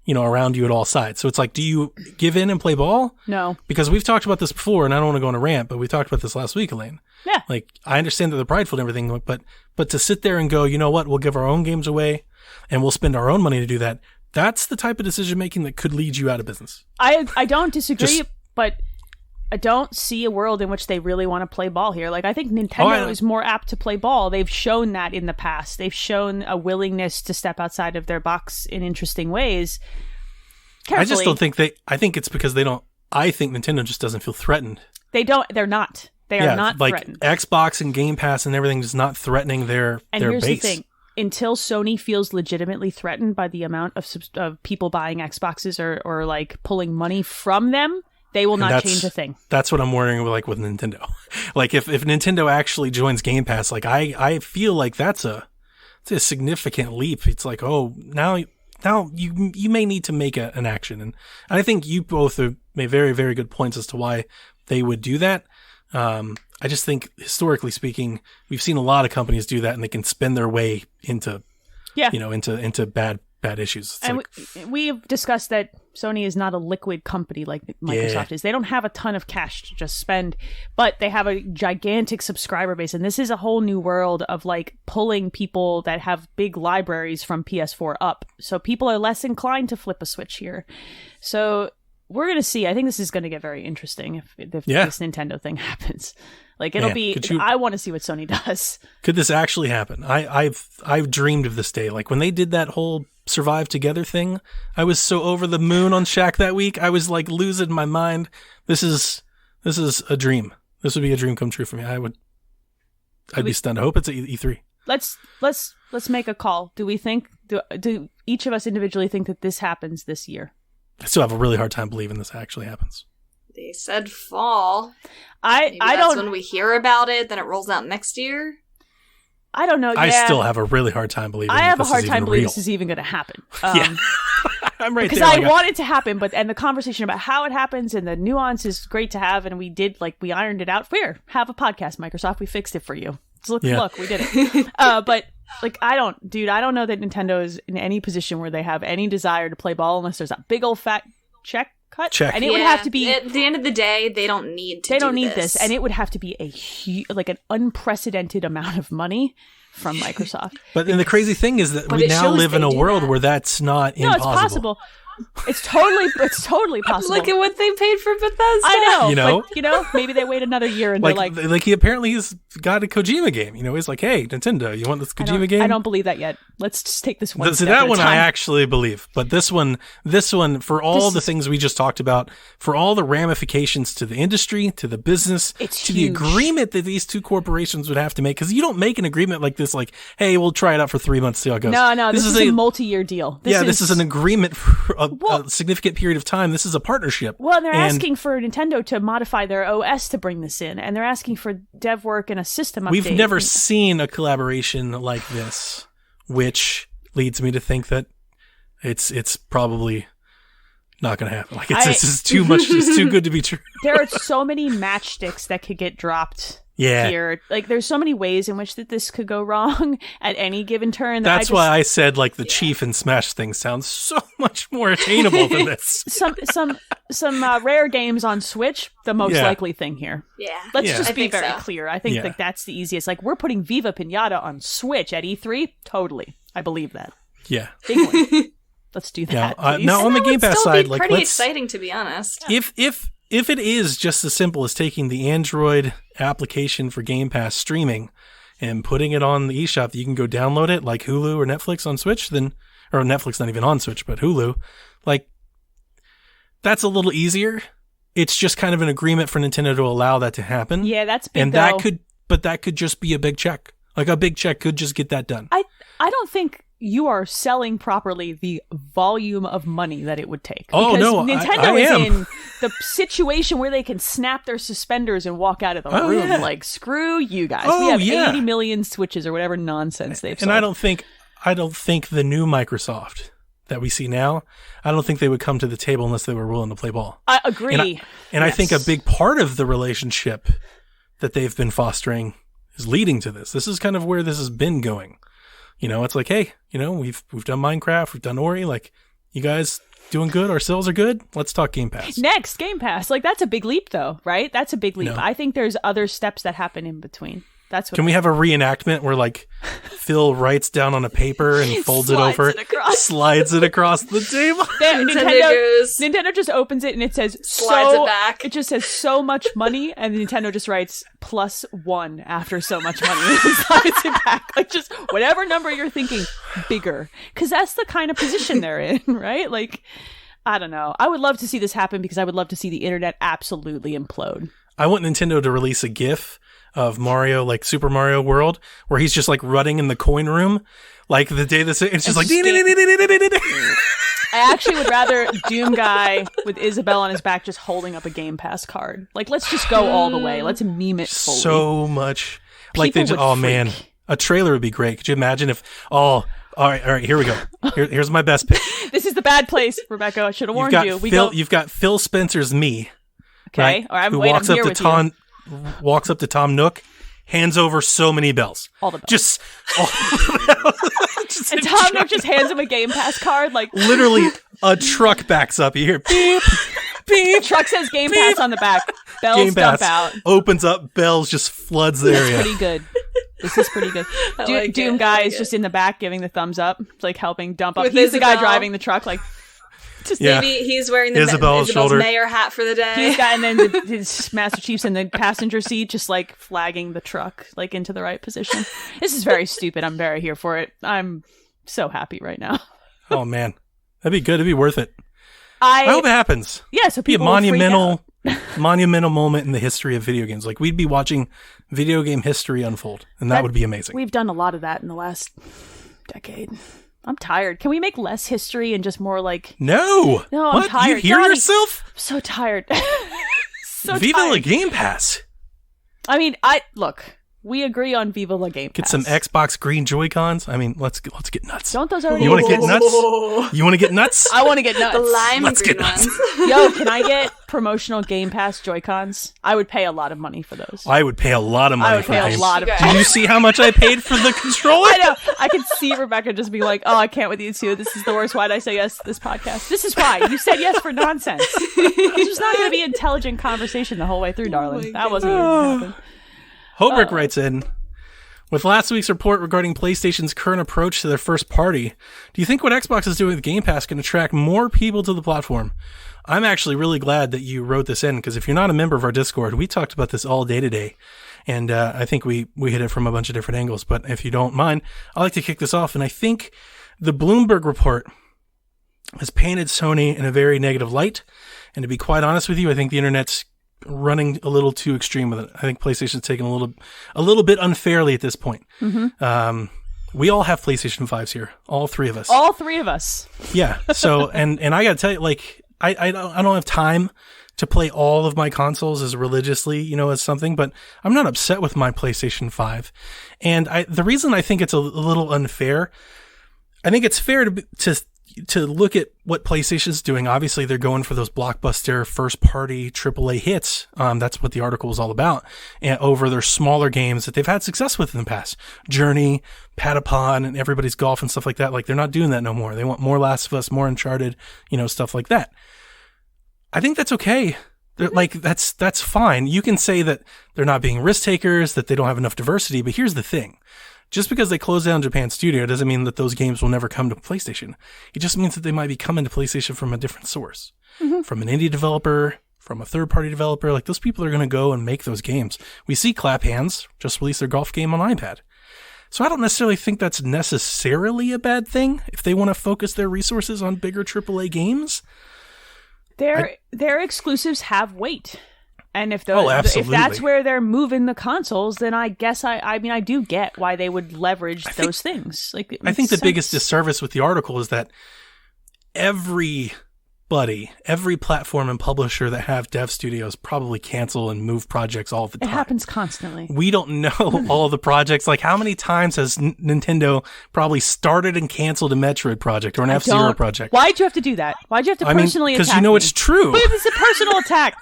D: around you at all sides. So it's like, do you give in and play ball?
B: No.
D: Because we've talked about this before, and I don't want to go on a rant, but we talked about this last week, Elaine.
B: Yeah.
D: Like, I understand that they're prideful and everything, but to sit there and go, you know what, we'll give our own games away, and we'll spend our own money to do that, that's the type of decision making that could lead you out of business.
B: I don't disagree, but I don't see a world in which they really want to play ball here. Like, I think Nintendo is more apt to play ball. They've shown that in the past. They've shown a willingness to step outside of their box in interesting ways. Carefully.
D: I just don't think I think it's because they don't. I think Nintendo just doesn't feel threatened.
B: They're not. They are not
D: like
B: threatened.
D: Xbox and Game Pass and everything is not threatening their base. And here's the thing.
B: Until Sony feels legitimately threatened by the amount of people buying Xboxes or like pulling money from them, they will not change a thing. That's
D: what I'm worrying with Nintendo. Like if Nintendo actually joins Game Pass, like I feel like it's a significant leap. It's like, oh, now you may need to make an action. And I think you both have made very, very good points as to why they would do that. I just think historically speaking, we've seen a lot of companies do that and they can spend their way into, into bad issues. It's
B: and we've discussed that Sony is not a liquid company like Microsoft is. They don't have a ton of cash to just spend, but they have a gigantic subscriber base. And this is a whole new world of like pulling people that have big libraries from PS4 up. So people are less inclined to flip a switch here. So we're going to see. I think this is going to get very interesting if this Nintendo thing happens. Like it'll be. I want to see what Sony does.
D: Could this actually happen? I've dreamed of this day. Like when they did that whole Survive Together thing, I was so over the moon on Shaq that week. I was like losing my mind. This is a dream. This would be a dream come true for me. I'd be stunned. I hope it's at E3.
B: Let's make a call. Do we think? Do each of us individually think that this happens this year?
D: I still have a really hard time believing this actually happens.
C: They said fall.
B: I
C: that's
B: don't.
C: When we hear about it, then it rolls out next year.
B: I don't know.
D: I still have a really hard time believing.
B: I have a hard time believing this is even going to happen.
D: I'm right
B: because
D: there.
B: Because I want it to happen, and the conversation about how it happens and the nuance is great to have, and we ironed it out. Here, have a podcast, Microsoft. We fixed it for you. Look, we did it. But like, I don't know that Nintendo is in any position where they have any desire to play ball unless there's a big old fat check. And it would have to be
C: at the end of the day, they don't need
B: this, and it would have to be an unprecedented amount of money from Microsoft.
D: But then the crazy thing is that we now live in a world where that's not impossible.
B: No, it's possible. It's totally possible.
C: Look at what they paid for Bethesda.
B: I know. But, maybe they wait another year and they're like
D: he's got a Kojima game. He's like, hey, Nintendo, you want this Kojima game?
B: I don't believe that yet. Let's just take this one.
D: So that one I actually believe, but this one, for all the things we just talked about, for all the ramifications to the industry, to the business, to the agreement that these two corporations would have to make, because you don't make an agreement like this, like, hey, we'll try it out for 3 months, see how it goes.
B: No, this is a multi-year deal.
D: This is an agreement for a significant period of time. This is a partnership.
B: Well, they're asking for Nintendo to modify their OS to bring this in, and they're asking for dev work and a system update.
D: We've never seen a collaboration like this, which leads me to think that it's probably not going to happen. Like this is too much. It's too good to be true.
B: There are so many matchsticks that could get dropped. Here, like there's so many ways in which that this could go wrong at any given turn.
D: That's why I said like the Chief and Smash thing sounds so much more attainable than this.
B: some rare games on Switch, the most likely thing here.
C: Yeah,
B: let's just be very clear. I think like that's the easiest. Like we're putting Viva Pinata on Switch at E3. Totally, I believe that.
D: Yeah,
B: big one. Let's do that.
D: Now on the Game Pass side, like
C: pretty exciting to be honest.
D: If it is just as simple as taking the Android application for Game Pass streaming and putting it on the eShop, you can go download it like Hulu or Netflix on Switch, or Netflix not even on Switch, but Hulu, like that's a little easier. It's just kind of an agreement for Nintendo to allow that to happen.
B: Yeah, that's big.
D: And that could just be a big check. Like a big check could just get that done.
B: I don't think you are selling properly the volume of money that it would take.
D: Oh, no,
B: Nintendo
D: I am.
B: is in the situation where they can snap their suspenders and walk out of the room.
D: Yeah.
B: Like, screw you guys. We have 80 million Switches or whatever nonsense they've sold.
D: And I don't think the new Microsoft that we see now, I don't think they would come to the table unless they were willing to play ball.
B: I agree.
D: And I think a big part of the relationship that they've been fostering is leading to this. This is kind of where this has been going. It's like, hey, we've done Minecraft, we've done Ori, like, you guys doing good, our sales are good, let's talk Game Pass.
B: Next, Game Pass. Like, that's a big leap, though, right? That's a big leap.
D: No.
B: I think there's other steps that happen in between. That's what.
D: Can we have a reenactment where like Phil writes down on a paper and folds it over, slides it across the table?
B: Nintendo just opens it and it says
C: slides it back.
B: It just says so much money, and Nintendo just writes +1 after so much money and slides it back. Like just whatever number you're thinking, bigger, because that's the kind of position they're in, right? Like, I don't know. I would love to see this happen because I would love to see the internet absolutely implode.
D: I want Nintendo to release a GIF of Mario, like Super Mario World, where he's just like running in the coin room, like the day it's just like.
B: I actually would rather Doom Guy with Isabelle on his back just holding up a Game Pass card. Like, let's just go all the way. Let's meme it fully.
D: So much. Like they just, oh man, a trailer would be great. Could you imagine if, all right, here we go. Here's my best pick.
B: This is the bad place, Rebecca. I should have warned you.
D: You've got Phil Spencer's Me.
B: Okay.
D: Right?
B: All right,
D: who walks up to Tom Nook, hands over so many bells.
B: All the bells.
D: Just all the bells.
B: And Tom Nook just hands him a Game Pass card, like
D: literally a truck backs up. You hear beep, beep.
B: Truck says Game Pass on the back. Bells
D: Game
B: dump
D: Pass
B: out.
D: Opens up, bells just floods the area.
B: Pretty good. This is pretty good. Doom Guy is just in the back giving the thumbs up, like helping dump up. He's the guy driving the truck, like.
C: Maybe he's wearing the Isabelle's mayor hat for the day.
B: He's got, and then his Master Chief's in the passenger seat, just like flagging the truck like into the right position. This is very stupid. I'm very here for it. I'm so happy right now.
D: Oh man, that'd be good. It'd be worth it. I hope it happens.
B: Yeah, so people
D: be a monumental moment in the history of video games. Like we'd be watching video game history unfold, and that would be amazing.
B: We've done a lot of that in the last decade. I'm tired. Can we make less history and just more like...
D: No,
B: I'm tired.
D: You hear yourself?
B: I'm so tired.
D: Viva la Game Pass.
B: I mean, look, we agree on Viva la Game Pass.
D: Get some Xbox Green Joy-Cons. I mean, let's get nuts.
B: Don't those already...
D: You want to get nuts? You want to get nuts?
B: I want to get nuts.
C: The lime
D: let's
C: green
D: get nuts.
C: ones.
B: Yo, can I get promotional Game Pass Joy-Cons? I would pay a lot of money for those.
D: I would pay a lot of money for those. Did you see how much I paid for the controller?
B: I know. I could see Rebecca just be like, oh, I can't with you two. This is the worst. Why'd I say yes to this podcast? This is why. You said yes for nonsense. It's just not going to be intelligent conversation the whole way through, darling. That wasn't going to happen.
D: Hobrick writes in, with last week's report regarding PlayStation's current approach to their first party, do you think what Xbox is doing with Game Pass can attract more people to the platform? I'm actually really glad that you wrote this in, because if you're not a member of our Discord, we talked about this all day today, and I think we hit it from a bunch of different angles, but if you don't mind, I'd like to kick this off, and I think the Bloomberg report has painted Sony in a very negative light, and to be quite honest with you, I think the internet's running a little too extreme with it. I think PlayStation's taken a little bit unfairly at this point. Mm-hmm. We all have PlayStation 5s here, all three of us.
B: All three of us.
D: Yeah. So, and I gotta tell you, like, I don't have time to play all of my consoles as religiously, as something, but I'm not upset with my PlayStation 5. And the reason I think it's a little unfair, I think it's fair to look at what PlayStation's doing. Obviously, they're going for those blockbuster first-party AAA hits. That's what the article was all about. And over their smaller games that they've had success with in the past. Journey, Patapon, and Everybody's Golf and stuff like that. Like, they're not doing that no more. They want more Last of Us, more Uncharted, stuff like that. I think that's okay. Like, that's fine. You can say that they're not being risk takers, that they don't have enough diversity, but here's the thing. Just because they close down Japan Studio doesn't mean that those games will never come to PlayStation. It just means that they might be coming to PlayStation from a different source. Mm-hmm. From an indie developer, from a third-party developer. Like, those people are going to go and make those games. We see Clap Hands just release their golf game on iPad. So I don't necessarily think that's necessarily a bad thing if they want to focus their resources on bigger AAA games.
B: Their exclusives have weight. And if
D: absolutely.
B: If that's where they're moving the consoles, then I guess I do get why they would leverage those things. Like,
D: I think the biggest disservice with the article is that every platform and publisher that have dev studios probably cancel and move projects all the time.
B: It happens constantly.
D: We don't know all of the projects. Like, how many times has Nintendo probably started and canceled a Metroid project or an F-Zero project?
B: Why'd you have to do that? Why'd you have to personally attack
D: because it's true.
B: But it's a personal attack.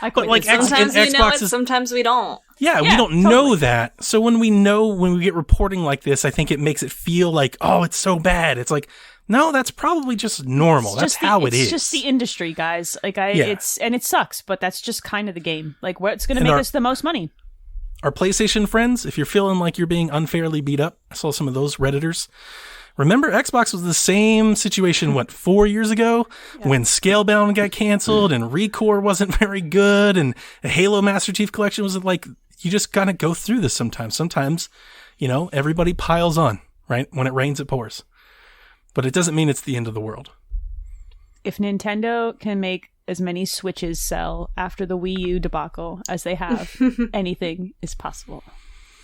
D: But like
C: sometimes we know it, sometimes we don't.
D: Yeah, we don't know that. So when we get reporting like this, I think it makes it feel like, oh, it's so bad. It's like, no, that's probably just normal. That's how it is.
B: It's just the industry, guys. Like it sucks, but that's just kind of the game. Like, what's going to make us the most money?
D: our PlayStation friends, if you're feeling like you're being unfairly beat up, I saw some of those Redditors. Remember, Xbox was the same situation, 4 years ago when Scalebound got canceled and Recore wasn't very good and the Halo Master Chief Collection was like, you just kind of go through this sometimes. Sometimes, everybody piles on, right? When it rains, it pours. But it doesn't mean it's the end of the world.
B: If Nintendo can make as many Switches sell after the Wii U debacle as they have, anything is possible.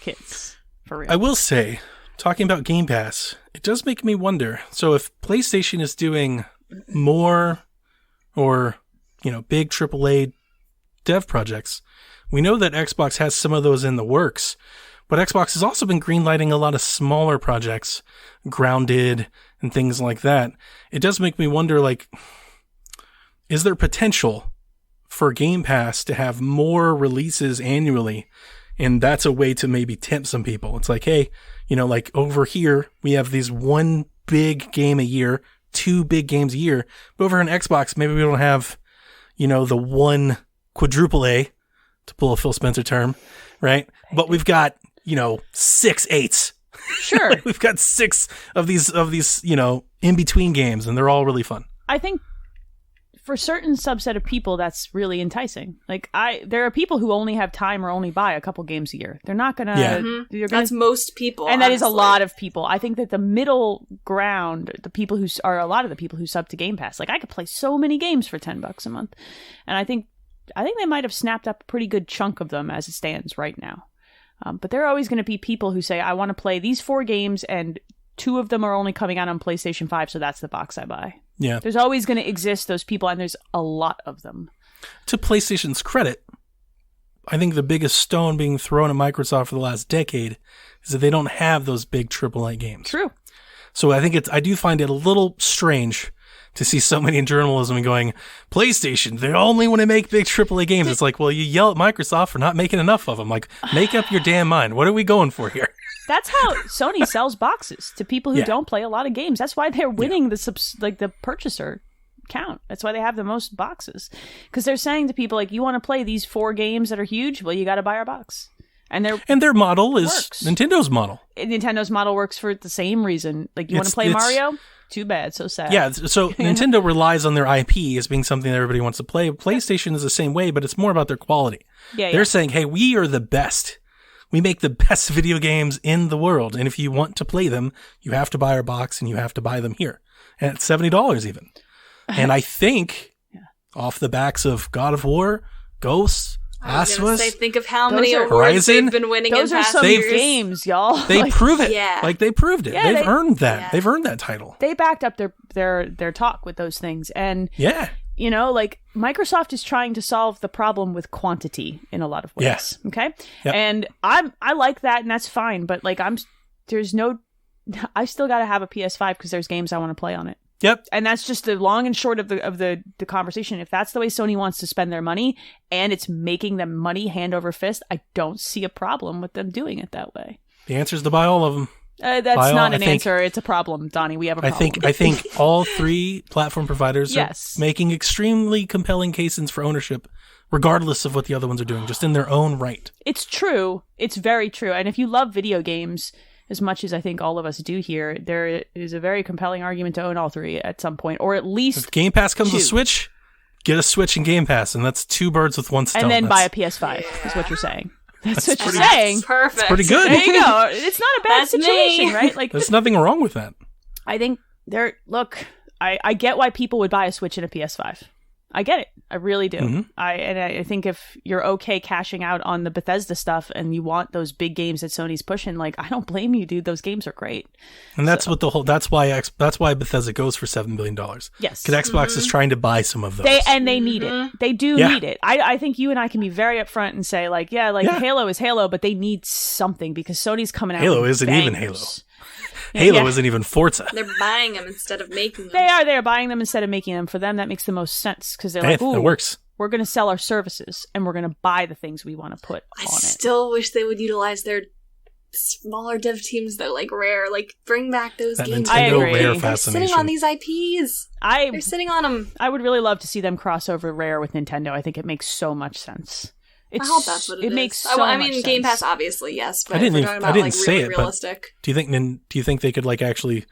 B: Kids, for real.
D: I will say, talking about Game Pass, it does make me wonder. So if PlayStation is doing more or, big AAA dev projects, we know that Xbox has some of those in the works, but Xbox has also been greenlighting a lot of smaller projects, Grounded and things like that. It does make me wonder, is there potential for Game Pass to have more releases annually? And that's a way to maybe tempt some people. It's like, hey, over here, we have these one big game a year, 2 big games a year. But over on Xbox, maybe we don't have, the one quadruple A, to pull a Phil Spencer term, right? But we've got, 6 8s.
B: Sure.
D: We've got 6 of these, in between games, and they're all really fun.
B: I think for a certain subset of people, that's really enticing. There are people who only have time or only buy a couple games a year. They're not gonna.
D: Yeah.
C: That's most people,
B: and that is a
C: honestly.
B: lot of people. I think that the middle ground, the people who are a lot of the people who sub to Game Pass. I could play so many games for $10 a month, and I think they might have snapped up a pretty good chunk of them as it stands right now. But there are always going to be people who say, I want to play these 4 games, and 2 of them are only coming out on PlayStation 5, so that's the box I buy.
D: Yeah.
B: There's always going to exist those people, and there's a lot of them.
D: To PlayStation's credit, I think the biggest stone being thrown at Microsoft for the last decade is that they don't have those big AAA games.
B: True.
D: So I do find it a little strange to see so many in journalism going, PlayStation, they only want to make big AAA games. It's like, well, you yell at Microsoft for not making enough of them. Make up your damn mind. What are we going for here?
B: That's how Sony sells boxes to people who don't play a lot of games. That's why they're winning the purchaser count. That's why they have the most boxes. Because they're saying to people, you want to play these 4 games that are huge? Well, you got to buy our box. And their model is works.
D: Nintendo model.
B: Nintendo model works for the same reason. You want to play Mario? Too bad. So sad.
D: Yeah, so Nintendo relies on their IP as being something that everybody wants to play. PlayStation is the same way, but it's more about their quality. They're saying, hey, we are the best. We make the best video games in the world. And if you want to play them, you have to buy our box and you have to buy them here. And it's $70 even. And I think off the backs of God of War, Ghosts,
C: I was gonna say,
D: Asmus,
C: think of how
B: Those
C: many
B: are-
C: awards
D: Horizon.
C: they've been winning
B: Those
C: in
B: are
C: past
B: some
C: years.
B: games, y'all.
D: they prove it.
C: Yeah.
D: They proved it.
B: Yeah,
D: They've earned that.
C: yeah.
D: They've earned that title.
B: They backed up their talk with those things. And,
D: Yeah.
B: Microsoft is trying to solve the problem with quantity in a lot of ways.
D: Yes.
B: Okay?
D: Yep.
B: And I like that, and that's fine. But, I still got to have a PS5 because there's games I want to play on it.
D: Yep.
B: And that's just the long and short of the conversation. If that's the way Sony wants to spend their money and it's making them money hand over fist, I don't see a problem with them doing it that way.
D: The answer is to buy all of them.
B: That's
D: Buy all-
B: not
D: I
B: an
D: think-
B: answer. It's a problem, Donnie. We have a
D: I
B: problem.
D: think all 3 platform providers
B: Yes.
D: are making extremely compelling cases for ownership, regardless of what the other ones are doing, just in their own right.
B: It's true. It's very true. And if you love video games as much as I think all of us do here, there is a very compelling argument to own all 3 at some point, or at least
D: If Game Pass comes
B: 2.
D: with Switch, get a Switch and Game Pass, and that's 2 birds with 1 stone.
B: and then buy a
D: That's-
B: PS5 is what you're saying. That's what you're
D: pretty-
B: saying.
C: Perfect.
D: It's pretty good.
B: There you go. It's not a bad
C: That's me.
B: situation, right?
D: There's nothing wrong with that.
B: I think I get why people would buy a Switch and a PS5. I get it. I really do.
D: Mhm.
B: I think if you're okay cashing out on the Bethesda stuff and you want those big games that Sony's pushing, I don't blame you, dude. Those games are great.
D: And that's what that's why Bethesda goes for $7 billion.
B: Yes.
D: Because Xbox is trying to buy some of those.
B: They need it. They do
D: Yeah.
B: need it. I think you and I can be very upfront and say, Halo is Halo, but they need something because Sony's coming out
D: Halo
B: with
D: isn't even
B: bangers.
D: Halo
B: Yeah.
D: isn't even Forza.
C: They're buying them instead of making them.
B: They're buying them instead of making them. For them, that makes the most sense because they're
D: Hey,
B: like, ooh,
D: it works.
B: we're going to sell our services and we're going to buy the things we want to put
C: I
B: on it.
C: still wish they would utilize their smaller dev teams though, Rare. Bring back those
D: That
C: games.
B: I
D: Nintendo
B: agree.
D: Rare
C: They're
D: fascination.
C: sitting on these IPs. They're sitting on them.
B: I would really love to see them cross over Rare with Nintendo. I think it makes so much sense.
C: I hope that's what it is.
B: It makes so
C: I
B: much
C: mean, Game
B: sense.
C: Pass, obviously, yes. But
D: I didn't
C: if we're talking about, like,
D: say
C: really
D: it,
C: realistic.
D: but do you think they could like actually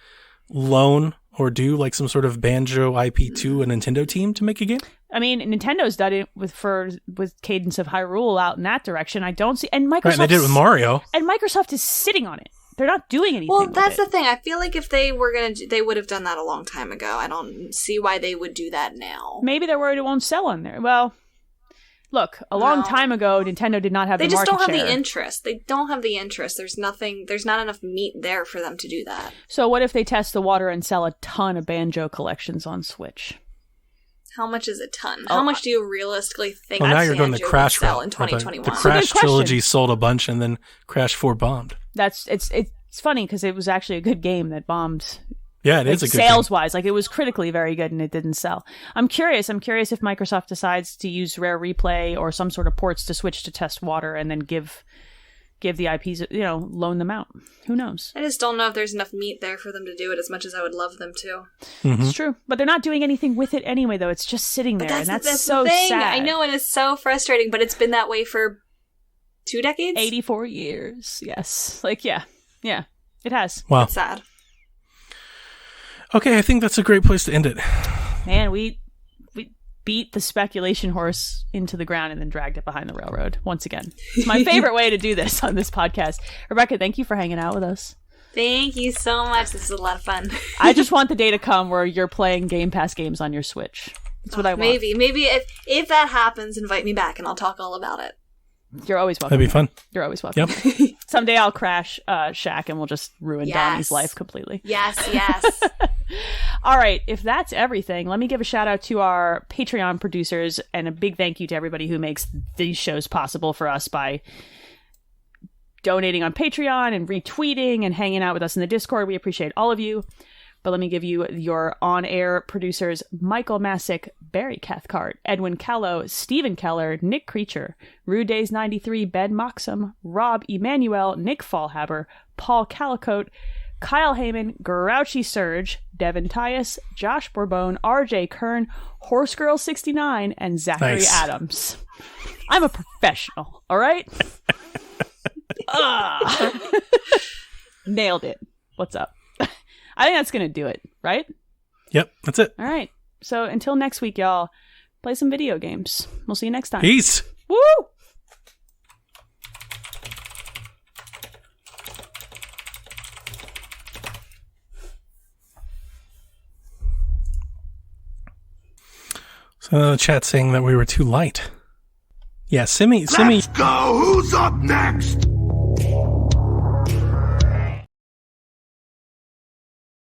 D: loan or do like some sort of Banjo IP to a Nintendo team to make a game?
B: I mean, Nintendo's done it with Cadence of Hyrule out in that direction. I don't see, and Microsoft.
D: Right, and they did it with Mario.
B: And Microsoft is sitting on it. They're not doing anything.
C: Well, that's
B: with
C: the thing. I feel like if they were they would have done that a long time ago. I don't see why they would do that now.
B: Maybe they're worried it won't sell on there. Well, look, a long time ago, Nintendo did not have the market share.
C: They just don't have the interest. They don't have the interest. There's not enough meat there for them to do that.
B: So what if they test the water and sell a ton of Banjo collections on Switch?
C: How much is a ton? How much do you realistically think
D: Well, now you're going the
C: Banjo
D: Crash
C: would sell
D: route.
C: in 2021?
D: The Crash
B: question.
D: trilogy sold a bunch, and then Crash 4 bombed.
B: It's funny because it was actually a good game that bombed.
D: Yeah, it is a good
B: sales
D: game.
B: wise, like it was critically very good and it didn't sell. I'm curious if Microsoft decides to use Rare Replay or some sort of ports to Switch to test water and then give the IPs, loan them out. Who knows?
C: I just don't know if there's enough meat there for them to do it as much as I would love them to.
D: Mm-hmm.
B: It's true, but they're not doing anything with it anyway, though. It's just sitting there, and that's so
C: the thing.
B: sad.
C: I know, and it's so frustrating, but it's been that way for 2 decades?
B: 84 years, yes. Yeah, it has.
D: Wow.
C: It's sad.
D: Okay, I think that's a great place to end it.
B: Man, we beat the speculation horse into the ground and then dragged it behind the railroad once again. It's my favorite way to do this on this podcast. Rebecca, thank you for hanging out with us.
C: Thank you so much. This is a lot of fun.
B: I just want the day to come where you're playing Game Pass games on your Switch. That's what I want.
C: Maybe if that happens, invite me back and I'll talk all about it.
B: You're always welcome.
D: That'd be fun.
B: You're always welcome.
D: Yep.
B: Someday I'll crash Shaq and we'll just ruin Donnie's life completely.
C: Yes.
B: All right. If that's everything, let me give a shout out to our Patreon producers and a big thank you to everybody who makes these shows possible for us by donating on Patreon and retweeting and hanging out with us in the Discord. We appreciate all of you. But let me give you your on-air producers: Michael Masick, Barry Cathcart, Edwin Callow, Stephen Keller, Nick Creature, Rude Days 93, Ben Moxham, Rob Emanuel, Nick Fallhaber, Paul Calicote, Kyle Heyman, Grouchy Surge, Devin Tyus, Josh Bourbon, RJ Kern, Horse Girl 69, and Zachary Adams. I'm a professional, all right? Nailed it. What's up? I think that's going to do it, right?
D: Yep, that's it.
B: All right. So until next week, y'all, play some video games. We'll see you next time.
D: Peace.
B: Woo!
D: So the chat saying that we were too light. Yeah, Simi.
A: Let's go! Who's up next?